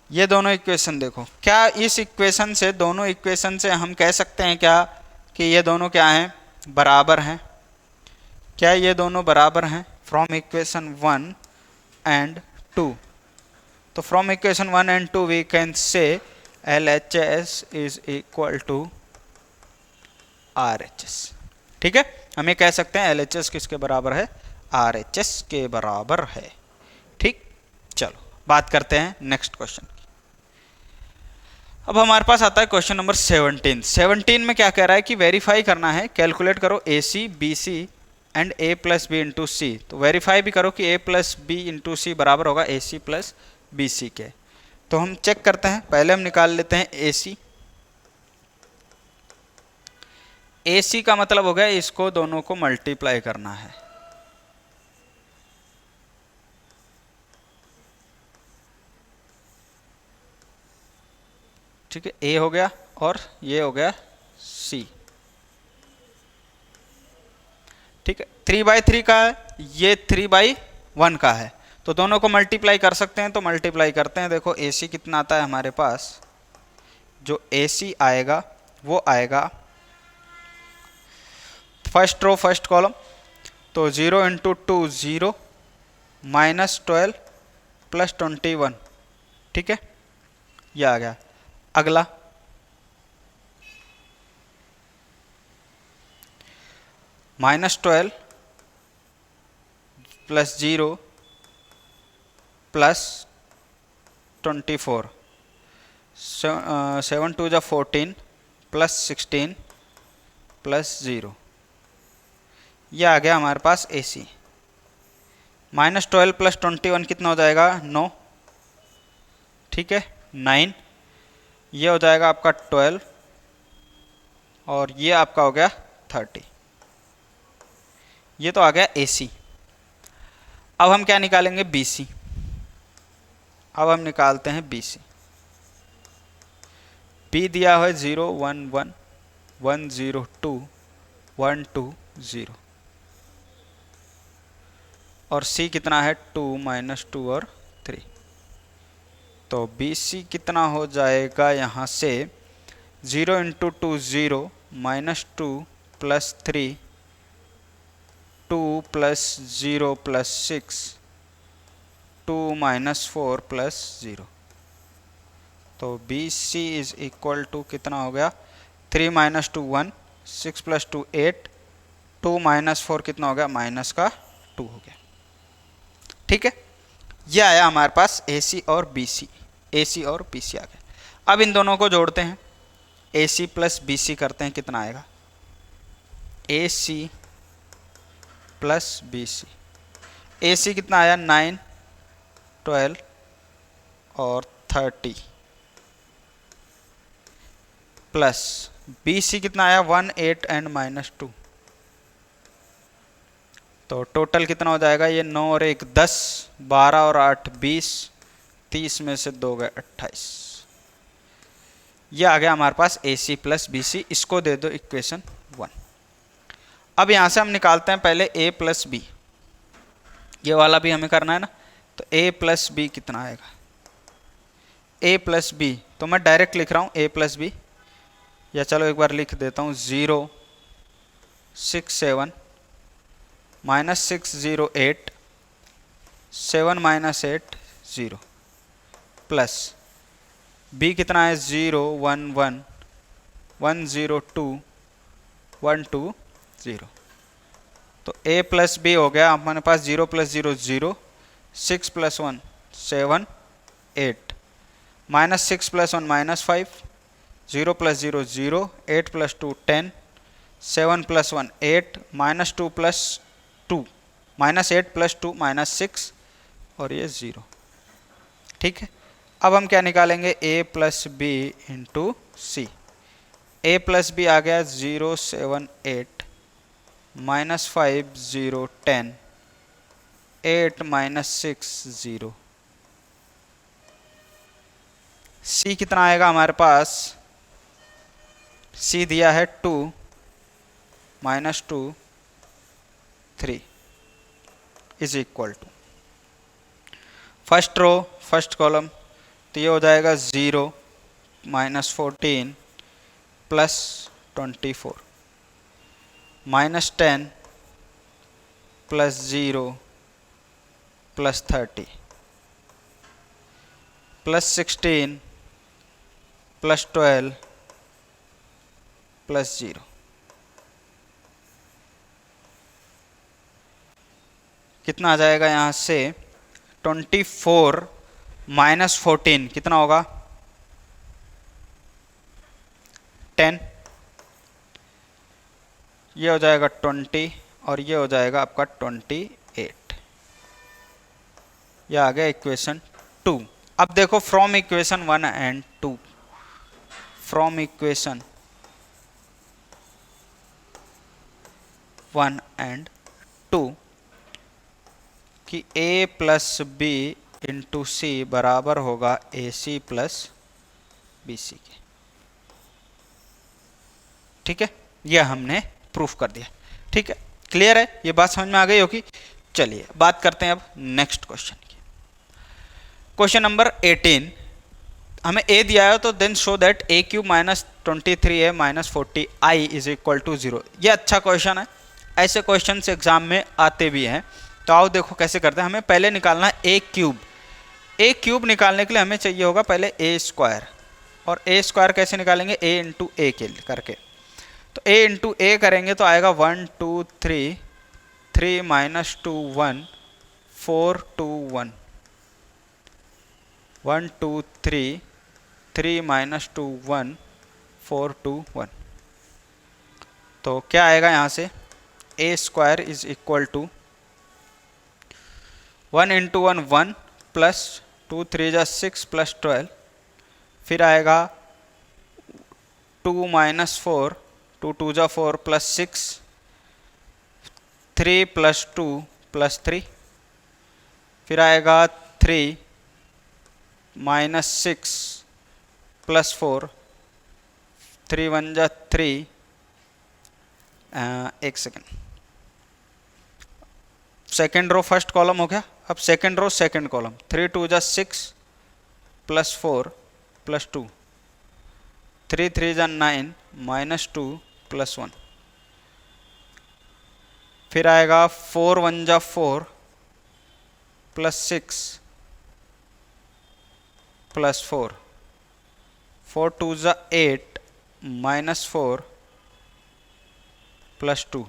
ये दोनों इक्वेशन देखो। क्या इस इक्वेशन से, दोनों इक्वेशन से हम कह सकते हैं क्या कि ये दोनों क्या हैं, बराबर हैं? क्या ये दोनों बराबर हैं? फ्रॉम इक्वेशन 1 एंड 2, तो from equation 1 and 2 we can say LHS is equal to RHS। ठीक है, हम ये कह सकते हैं LHS किसके बराबर है, RHS के बराबर है। ठीक, चलो बात करते हैं नेक्स्ट क्वेश्चन। अब हमारे पास आता है क्वेश्चन नंबर 17। 17 में क्या कह रहा है कि वेरीफाई करना है, कैलकुलेट करो AC BC and A + B × C। तो वेरीफाई भी करो कि A + B × C बराबर होगा AC + BC के। तो हम चेक करते हैं, पहले हम निकाल लेते हैं AC। AC का मतलब हो गया इसको दोनों को मल्टीप्लाई करना है। ठीक है, ए हो गया और ये हो गया सी। ठीक है, 3/3 का है, ये 3/1 का है, तो दोनों को मल्टीप्लाई कर सकते हैं, तो मल्टीप्लाई करते हैं। देखो ए सी कितना आता है हमारे पास, जो ए सी आएगा वो आएगा फर्स्ट रो फर्स्ट कॉलम, तो 0 इंटू 2 0 -12 प्लस 21। ठीक है, ये आ गया। अगला -12 प्लस 0 प्लस 24, 7 2 जा 14 प्लस 16 प्लस 0, यह आ गया हमारे पास ए सी। -12 प्लस 21 कितना हो जाएगा, 9। ठीक है, 9, ये हो जाएगा आपका 12 और ये आपका हो गया 30। ये तो आ गया ए सी। अब हम क्या निकालेंगे, बी सी। अब हम निकालते हैं बी सी। बी दिया है 0 1 1 1 0 2 1 2 0 और सी कितना है 2 -2 और 3। तो बी सी कितना हो जाएगा यहाँ से, 0 into 2 0 -2 plus 3 2 plus 0 plus 6 2 -4 plus 0। तो B C is equal to कितना हो गया, 3 -2 1 6 प्लस 2 8 2 -4 कितना हो गया, -2 हो गया। ठीक है, ये आया हमारे पास ए सी और बी सी। ए सी और बी सी आ गया। अब इन दोनों को जोड़ते हैं, ए सी प्लस बी सी करते हैं, कितना आएगा, ए सी प्लस बी सी। ए सी कितना आया, 9 12 और 30 प्लस बी सी कितना आया, 1 8 एंड -2। तो टोटल कितना हो जाएगा, ये 9 और 1 10 12 और 8 20 30 में से 2 गए 28। ये आ गया हमारे पास ए सी प्लस बी सी। इसको दे दो इक्वेशन 1। अब यहाँ से हम निकालते हैं पहले ए प्लस बी, ये वाला भी हमें करना है ना। तो ए प्लस बी कितना आएगा, ए प्लस बी, तो मैं डायरेक्ट लिख रहा हूँ ए प्लस बी, या चलो एक बार लिख देता हूँ 0 6 7 -6 0 8 7 -8 0 प्लस बी कितना है, 0 1 1 1 0 2 1 2 0। तो a प्लस बी हो गया हमारे पास, 0 plus 0 0 6 plus 1 7 8 -6 plus 1 -5 0 plus 0 0 8 plus 2 10 7 plus 1 8 -2 plus 2 -8 plus 2 -6 और ये 0। ठीक है, अब हम क्या निकालेंगे, a plus B into C. a plus B आ गया 0 7 8 -5 0 10 8 -6 0। c कितना आएगा हमारे पास, c दिया है 2 -2 3 is equal to first row first column, तो ये हो जाएगा 0 -14 plus 24 -10 plus 0 plus 30 plus 16 plus 12 plus 0। कितना आ जाएगा यहाँ से, 24 -14 कितना होगा, 10। ये हो जाएगा 20 और ये हो जाएगा आपका 28। ये आ गया इक्वेशन 2। अब देखो from equation 1 and 2, from equation 1 and 2 कि a प्लस बी इंटू सी बराबर होगा ए सी प्लस BC के। ठीक है, यह हमने प्रूफ कर दिया। ठीक है, क्लियर है, ये बात समझ में आ गई होगी। चलिए बात करते हैं अब नेक्स्ट क्वेश्चन की। क्वेश्चन नंबर 18, हमें a दिया है तो then show that a cube minus 23a minus 40i is equal to 0। ये अच्छा क्वेश्चन है, ऐसे क्वेश्चन एग्जाम में आते भी हैं। तो आओ देखो कैसे करते हैं। हमें पहले निकालना है a क्यूब। a क्यूब निकालने के लिए हमें चाहिए होगा पहले a स्क्वायर, और a स्क्वायर कैसे निकालेंगे, a इंटू ए करके। तो a इंटू ए करेंगे तो आएगा 1 2 3 3 माइनस 2 1 4 2 1 1 2 3 3 माइनस 2 1 4 2 1। तो क्या आएगा यहाँ से, a square is equal to 1 into 1 1 plus 2 3 जा 6 प्लस 12, फिर आएगा 2 माइनस 4 2 2 जा 4 प्लस 6 3 प्लस 2 प्लस 3, फिर आएगा 3 माइनस 6 प्लस 4 3 1 जा 3। एक second, second row first column हो गया, अब सेकेंड रो सेकेंड कॉलम 3 2 जा 6 प्लस 4 प्लस 2 3 3 जा 9 माइनस 2 प्लस 1, फिर आएगा 4 1 जा 4 प्लस 6 प्लस 4 4 2 जा 8 माइनस 4 प्लस 2,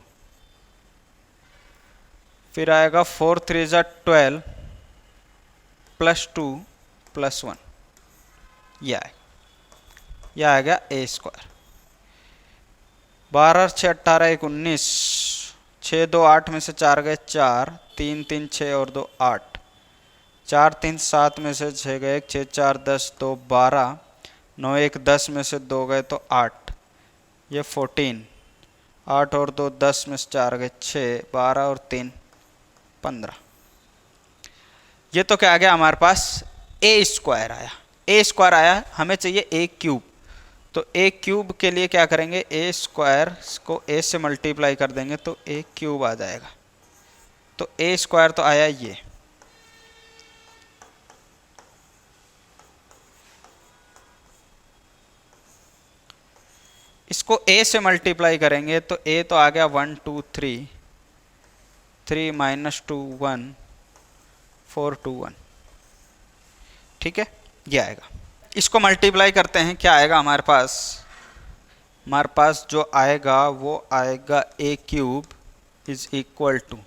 फिर आएगा 4 3 जा 12 प्लस 2 प्लस 1। यह आ गया a स्क्वायर। 12 6 18 1 19 6 2 8 में से 4 गए 4 3 3 6 और 2 8 4 3 7 में से 6 गए 6 4 10 2 12 9 1 10 में से 2 गए तो 8, ये 14 8 और 2 10 में से 4 गए 6 12 और 3 15। ये तो क्या आ गया हमारे पास, a स्क्वायर आया। a स्क्वायर आया, हमें चाहिए a क्यूब। तो a क्यूब के लिए क्या करेंगे, a स्क्वायर को a से मल्टीप्लाई कर देंगे तो a क्यूब आ जाएगा। तो a स्क्वायर तो आया ये, इसको a से मल्टीप्लाई करेंगे तो a तो आ गया 1 2 3 3 माइनस 2 1 4 2 1। ठीक है, ये आएगा। इसको मल्टीप्लाई करते हैं, क्या आएगा हमारे पास जो आएगा वो आएगा a cube is equal to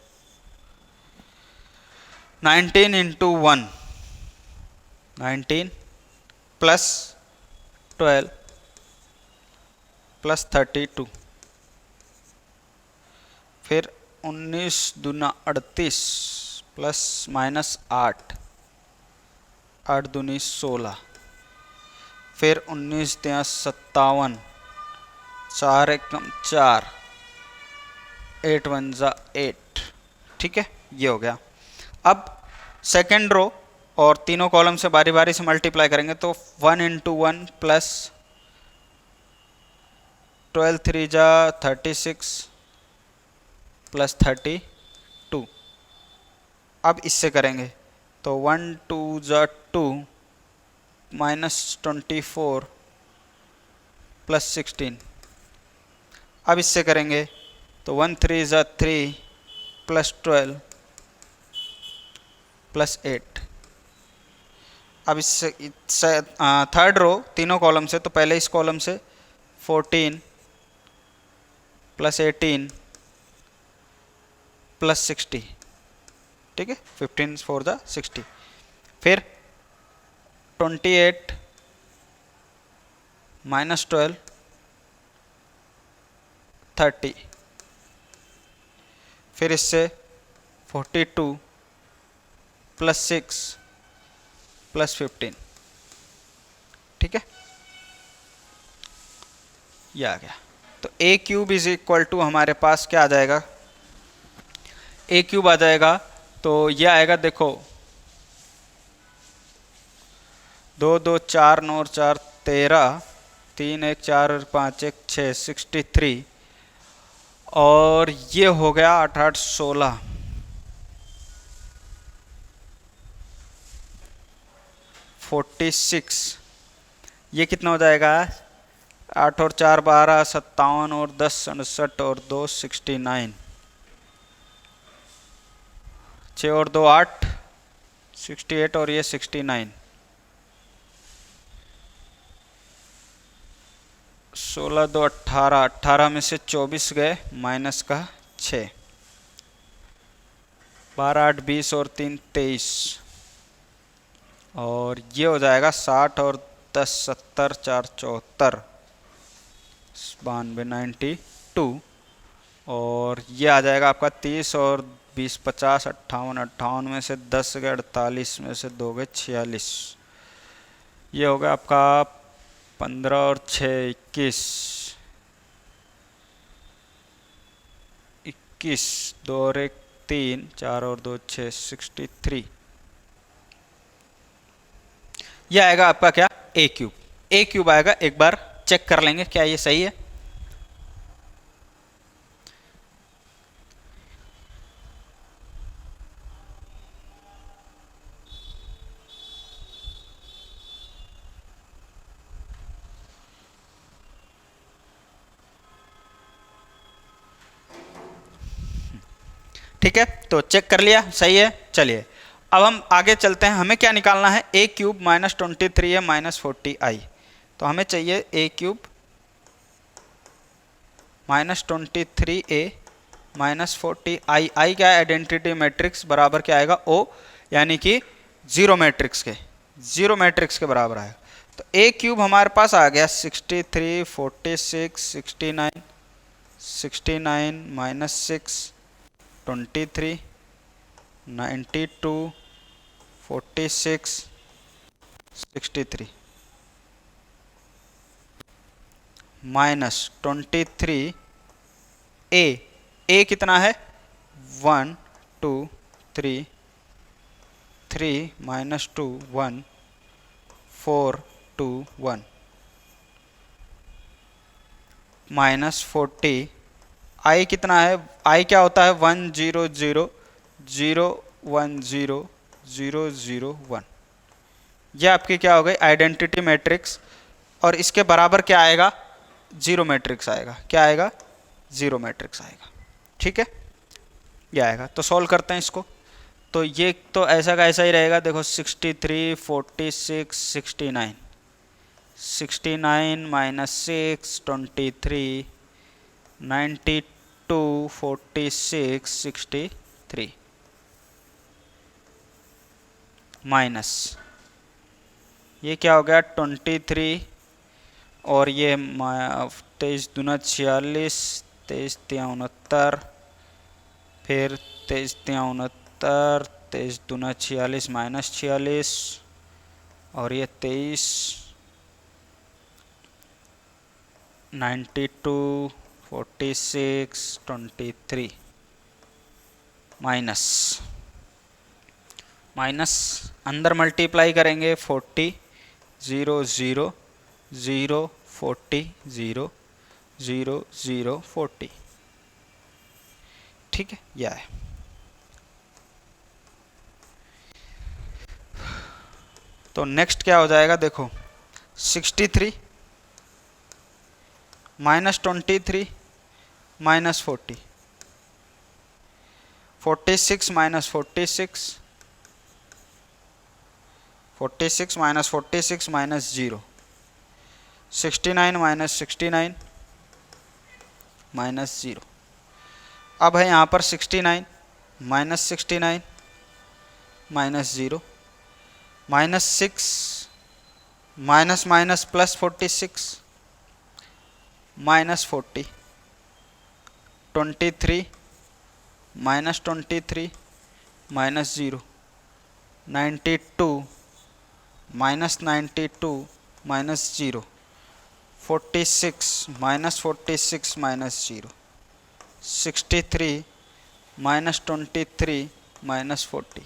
19 into 1 19 plus 12 plus 32, फिर 19 दूना 38 प्लस माइनस 8 8 दूनी 16, फिर 19 तिया 57 4 एकम 4 8 1 जा 8। ठीक है, ये हो गया। अब सेकेंड रो और तीनों कॉलम से बारी बारी से मल्टीप्लाई करेंगे तो 1 इंटू 1 प्लस 12 3 जा 36 प्लस 32। अब इससे करेंगे तो 1 2 जा 2 माइनस 24 प्लस 16। अब इससे करेंगे तो 1 3 जा 3 प्लस 12 प्लस 8। अब इससे थर्ड रो तीनों कॉलम से, तो पहले इस कॉलम से 14 प्लस 18 प्लस 60। ठीक है, 15 4 जा 60, फिर 28 माइनस 12 30, फिर इससे 42 प्लस 6 प्लस 15। ठीक है, ये आ गया। तो a cube is equal to हमारे पास क्या आ जाएगा, a क्यूब आ जाएगा। तो ये आएगा, देखो 2 2 4 9 और 4 13, 3 1 4 5 1 6, 63, और ये हो गया 8 8 16, 46। ये कितना हो जाएगा? 8 और 4 12, 57 और 10 67 और 2 69, 6 और 2 8, 68 और ये 69, 16 2 18, 18 में से 24 गए, माइनस का 6, 12 8 20 और 3 23, और ये हो जाएगा 60 और 10 70, 4 74, 92 92, और ये आ जाएगा आपका 30 और 20 50, 58 58 में से 10 गए 48, में से 2 गए 46, ये हो गया आपका 15 और 6 21, 21, 2 और 1 3, 4 और 2 6, 63। यह आएगा आपका क्या? ए क्यूब। ए क्यूब आएगा, एक बार चेक कर लेंगे क्या ये सही है। ठीक है, तो चेक कर लिया, सही है। चलिए अब हम आगे चलते हैं। हमें क्या निकालना है? ए क्यूब माइनस 23 है माइनस 40 आई, तो हमें चाहिए ए क्यूब माइनस 23 ए माइनस 40 आई। आई क्या है? आइडेंटिटी मैट्रिक्स बराबर क्या आएगा? ओ, यानी कि जीरो मैट्रिक्स के, जीरो मैट्रिक्स के बराबर आएगा। तो ए क्यूब हमारे पास आ गया 63 46 69, 69 माइनस 6 23, 92 46 63, माइनस 23 ए कितना है? 1 2 3 3 माइनस 2 1 4 2 1, माइनस 40 आई कितना है? आई क्या होता है? 1 0 0 0 1 0 0 0 1। ये आपकी क्या हो गई? आइडेंटिटी मैट्रिक्स, और इसके बराबर क्या आएगा? जीरो मैट्रिक्स आएगा। क्या आएगा? जीरो मैट्रिक्स आएगा। ठीक है, ये आएगा। तो सॉल्व करते हैं इसको। तो ये तो ऐसा का ऐसा ही रहेगा। देखो 63 46 69, 69 माइनस 6 23, 92 46 63, माइनस ये क्या हो गया? 23, और ये 23 दूना 46, 23 तिया 69, फिर 23 तिया 69, 23 दूना 46 माइनस 46, और ये 23 92 46 23, माइनस माइनस अंदर मल्टीप्लाई करेंगे 40 0 0 0 40 0 0 0 40। ठीक है, यह है। तो नेक्स्ट क्या हो जाएगा? देखो 63 minus 23 minus 40, 46 minus 46, 46 minus 46 minus 0, 69 minus 69 minus 0। अब है यहाँ पर 69 minus 69 minus 0, minus 6 minus minus plus 46 minus 40, 23 minus 23 minus 0, 92 minus 92 minus 0, 46 minus 46 minus 0, 63 minus 23 minus 40,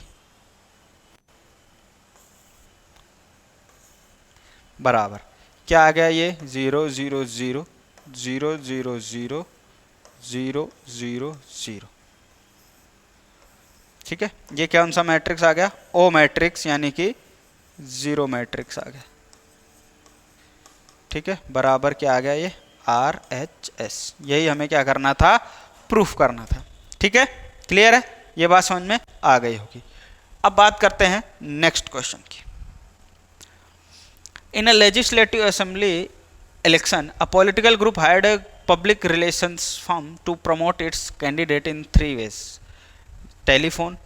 बराबर क्या आ गया ये 0 0 0 0 0 0 0 0 0। ठीक है, ये कौन सा मैट्रिक्स आ गया? ओ मैट्रिक्स, यानी कि जीरो मैट्रिक्स आ गया। ठीक है, बराबर क्या आ गया ये RHS। यही हमें क्या करना था? प्रूफ करना था। ठीक है, क्लियर है? ये बात समझ में आ गई होगी। अब बात करते हैं नेक्स्ट क्वेश्चन की। In a legislative assembly election a political group hired a public relations firm to promote its candidate in 3 ways: telephone,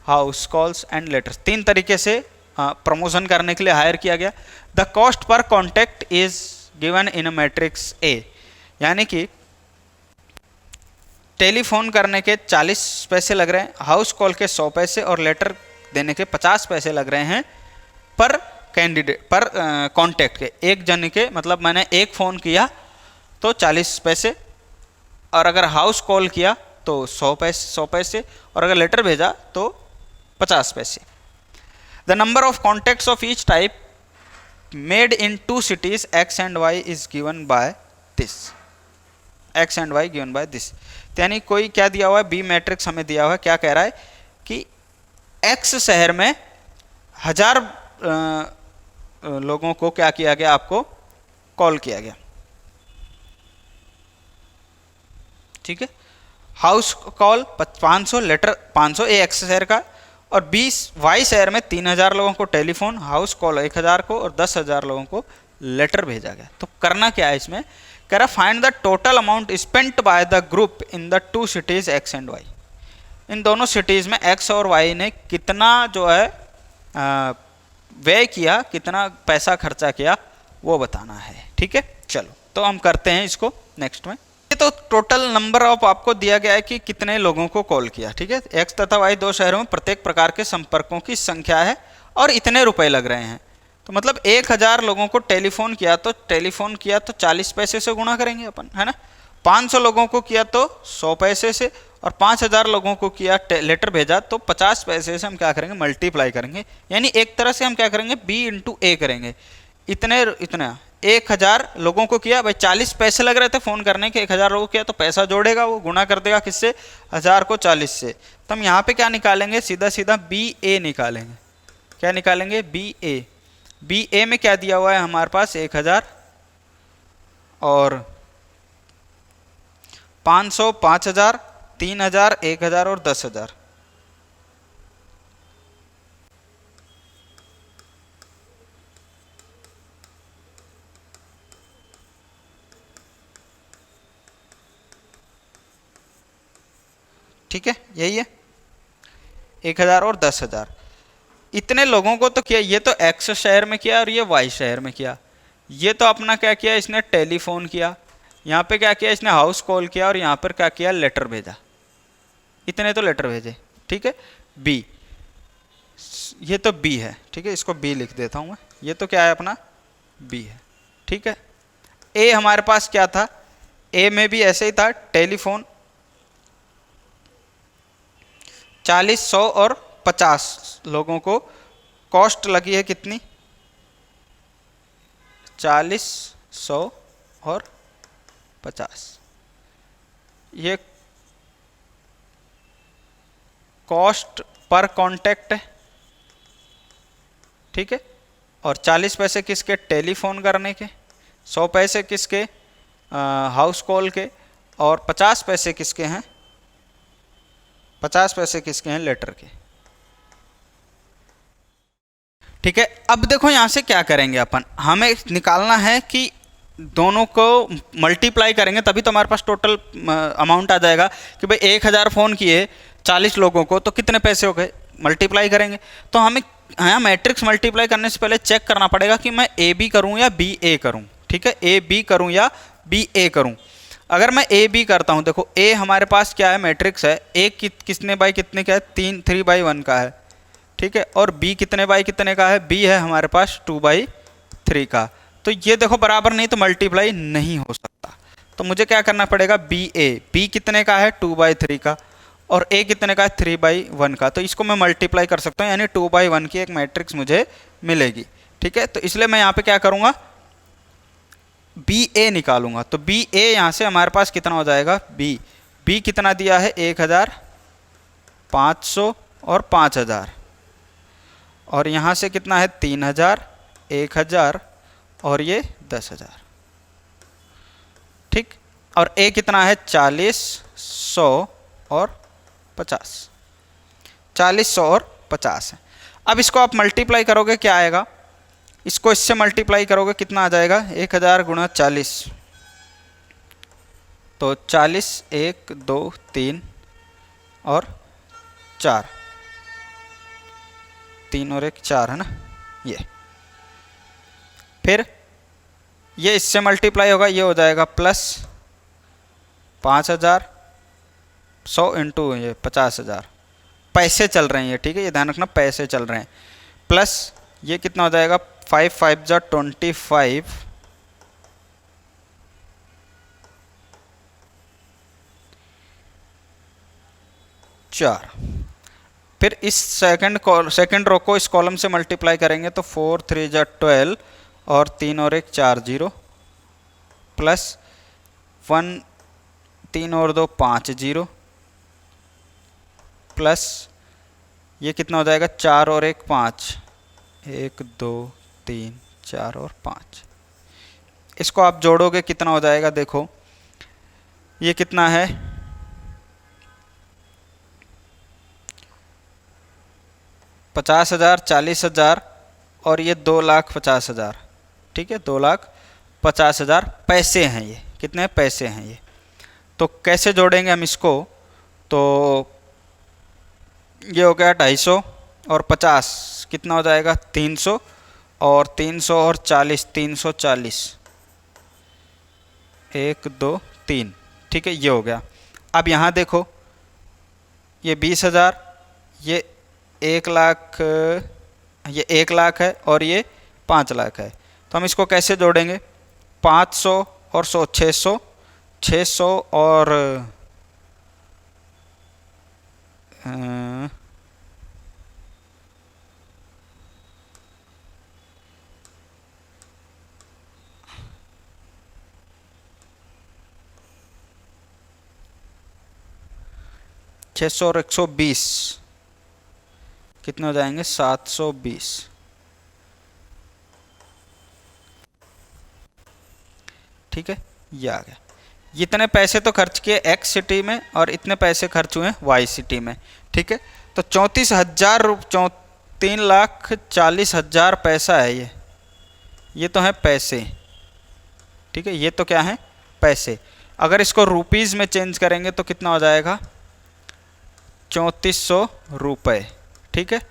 house calls and letters. 3 तरीके से प्रमोशन करने के लिए हायर किया गया। The cost per contact is given in matrix A, यानी कि टेलीफोन करने के 40 पैसे लग रहे हैं, हाउस कॉल के 100 पैसे और लेटर देने के 50 पैसे लग रहे हैं पर कैंडिडेट, पर कॉन्टैक्ट के। एक जन के, मतलब मैंने एक फ़ोन किया तो 40 पैसे, और अगर हाउस कॉल किया तो 100 पैसे, और अगर लेटर भेजा तो 50 पैसे। The number of contacts of each type made in 2 cities X and Y is given by this. X and Y given by this, यानी कोई क्या दिया हुआ है? बी मैट्रिक्स हमें दिया हुआ है। क्या कह रहा है कि X शहर में 1000 लोगों को क्या किया गया? आपको कॉल किया गया। ठीक है, हाउस कॉल 500, लेटर 500 ए एक्स शहर का, और 20 वाई शहर में 3000 लोगों को टेलीफोन, हाउस कॉल 1000 को और 10,000 लोगों को लेटर भेजा गया। तो करना क्या है इसमें? कह रहा find the total amount spent by the group in the 2 cities X and Y। इन दोनों सिटीज़ में X और Y ने कितना जो है व्यय किया, कितना पैसा खर्चा किया, वो बताना है। ठीक है, चलो तो हम करते हैं इसको नेक्स्ट में। तो टोटल नंबर ऑफ आपको दिया गया है कि कितने लोगों को कॉल किया। ठीक है, एक्स तथा वाई 2 शहरों में प्रत्येक प्रकार के संपर्कों की संख्या है और इतने रुपए लग रहे हैं। तो मतलब 1000 लोगों को टेलीफोन किया तो 40 पैसे से गुणा करेंगे अपन, है ना। 500 लोगों को किया तो 100 पैसे से, और 5000 लोगों को किया, लेटर भेजा तो 50 पैसे से हम क्या करेंगे? मल्टीप्लाई करेंगे। यानी एक तरह से हम क्या करेंगे? B × A करेंगे। इतना 1000 लोगों को किया भाई, 40 पैसे लग रहे थे फ़ोन करने के, 1000 लोगों को किया तो पैसा जोड़ेगा, वो गुणा कर देगा किससे? 1000 को 40 से। तो हम यहाँ पे क्या निकालेंगे? सीधा सीधा BA निकालेंगे। क्या निकालेंगे? BA। BA में क्या दिया हुआ है हमारे पास? 1000 और 500, 5000, 3000, 1000 और 10,000। ठीक है, यही है 1000 और 10,000। इतने लोगों को तो किया, ये तो X शहर में किया और ये Y शहर में किया। ये तो अपना क्या किया? इसने टेलीफोन किया, यहाँ पे क्या किया? इसने हाउस कॉल किया, और यहाँ पर क्या किया? लेटर भेजा। इतने तो लेटर भेजे। ठीक है, B, ये तो B है। ठीक है, इसको B लिख देता हूँ मैं। ये तो क्या है अपना? B है। ठीक है, A हमारे पास क्या था? A में भी ऐसे ही था, टेलीफोन 40, 100 और 50 लोगों को कॉस्ट लगी है कितनी? 40, 100 और 50। ये कॉस्ट पर कॉन्टैक्ट है। ठीक है, और 40 पैसे किसके? टेलीफोन करने के, 100 पैसे किसके? हाउस कॉल के, और 50 पैसे किसके हैं? 50 पैसे किसके हैं? लेटर के। ठीक है, अब देखो यहां से क्या करेंगे अपन, हमें निकालना है कि दोनों को मल्टीप्लाई करेंगे तभी तो हमारे पास टोटल अमाउंट आ जाएगा कि भाई 1000 फ़ोन किए 40 लोगों को तो कितने पैसे हो गए? मल्टीप्लाई करेंगे। तो हमें यहाँ मैट्रिक्स मल्टीप्लाई करने से पहले चेक करना पड़ेगा कि मैं AB करूँ या BA करूँ। ठीक है, AB करूँ या BA करूँ। अगर मैं AB करता हूँ, देखो A हमारे पास क्या है? मैट्रिक्स है। A कितने बाई कितने का है? 3/1 का है। ठीक है, और B कितने बाई कितने का है? B है हमारे पास 2/3 का। तो ये देखो बराबर नहीं तो मल्टीप्लाई नहीं हो सकता। तो मुझे क्या करना पड़ेगा? BA। B कितने का है? 2/3 का, और A कितने का है? 3/1 का। तो इसको मैं मल्टीप्लाई कर सकता हूँ, यानी 2/1 की एक मैट्रिक्स मुझे मिलेगी। ठीक है, तो इसलिए मैं यहाँ पे क्या करूँगा? बी ए निकालूंगा तो बी ए यहाँ से हमारे पास कितना हो जाएगा, बी कितना दिया है 1500 और 5000, और यहाँ से कितना है 3000, 1000 और ये 10000, ठीक। और ए कितना है 40, 100 और 50, 40, 100 और 50 है। अब इसको आप मल्टीप्लाई करोगे क्या आएगा, इसको इससे मल्टीप्लाई करोगे कितना आ जाएगा 1000 गुणा 40, तो 40, 1 2 3 और 4, 3 और 1 4 है ना ये। फिर ये इससे मल्टीप्लाई होगा, ये हो जाएगा प्लस 5000, 100 इंटू ये 50,000, पैसे चल रहे हैं ये, ठीक है, ये ध्यान रखना पैसे चल रहे हैं, प्लस ये कितना हो जाएगा 5 5 जा 25, चार। फिर इस सेकंड रो को इस कॉलम से मल्टीप्लाई करेंगे तो 4 3 जा 12 और 3 और 1 4 0, प्लस 1 3 और 2 5 0, प्लस ये कितना हो जाएगा 4 और 1 5, 1 2 3 4 और 5। इसको आप जोड़ोगे कितना हो जाएगा, देखो ये कितना है 50,000, 40,000 और ये 2,50,000, ठीक है, 2,50,000 पैसे हैं ये, कितने पैसे हैं ये। तो कैसे जोड़ेंगे हम इसको, तो ये हो गया 250 और 50 कितना हो जाएगा 300, और 300 और 40 340, 1 2 3, ठीक है, ये हो गया। अब यहाँ देखो ये 20,000, ये 1 लाख, ये 1 लाख है और ये 5 लाख है, तो हम इसको कैसे जोड़ेंगे 500 और 100 600, 600 और 600 और 120 कितने हो जाएंगे 720, ठीक है, ये आ गया। इतने पैसे तो खर्च किए एक्स सिटी में और इतने पैसे खर्च हुए वाई सिटी में, ठीक है। तो 34,000 3,40,000 पैसा है ये तो है पैसे, ठीक है, ये तो क्या है पैसे। अगर इसको रुपीज़ में चेंज करेंगे तो कितना हो जाएगा 3400 रुपये, ठीक है।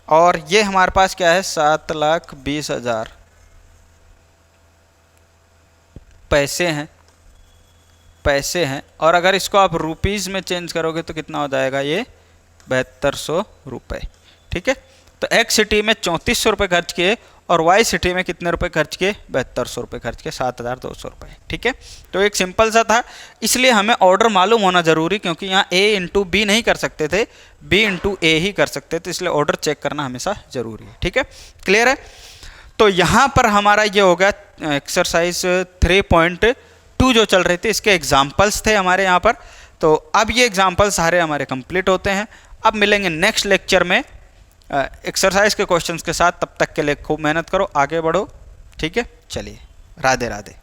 और ये हमारे पास क्या है 7,20,000 पैसे हैं, और अगर इसको आप रुपीज़ में चेंज करोगे तो कितना हो जाएगा ये 7200 रुपये, ठीक है। तो एक्स सिटी में 3400 रुपये खर्च किए और वाई सिटी में कितने रुपए खर्च किए 7200 रुपये खर्च किए, 7,200 रुपये, ठीक है। तो एक सिंपल सा था, इसलिए हमें ऑर्डर मालूम होना जरूरी, क्योंकि यहाँ ए इंटू बी नहीं कर सकते थे, बी इंटू ए ही कर सकते थे, इसलिए ऑर्डर चेक करना हमेशा जरूरी है, ठीक है, क्लियर है। तो यहाँ पर हमारा ये हो गया एक्सरसाइज 3.2 जो चल रही थी, इसके एग्जाम्पल्स थे हमारे यहाँ पर। तो अब ये एग्जाम्पल सारे हमारे कंप्लीट होते हैं। अब मिलेंगे नेक्स्ट लेक्चर में एक्सरसाइज के क्वेश्चंस के साथ। तब तक के लिए खूब मेहनत करो, आगे बढ़ो, ठीक है। चलिए, राधे राधे।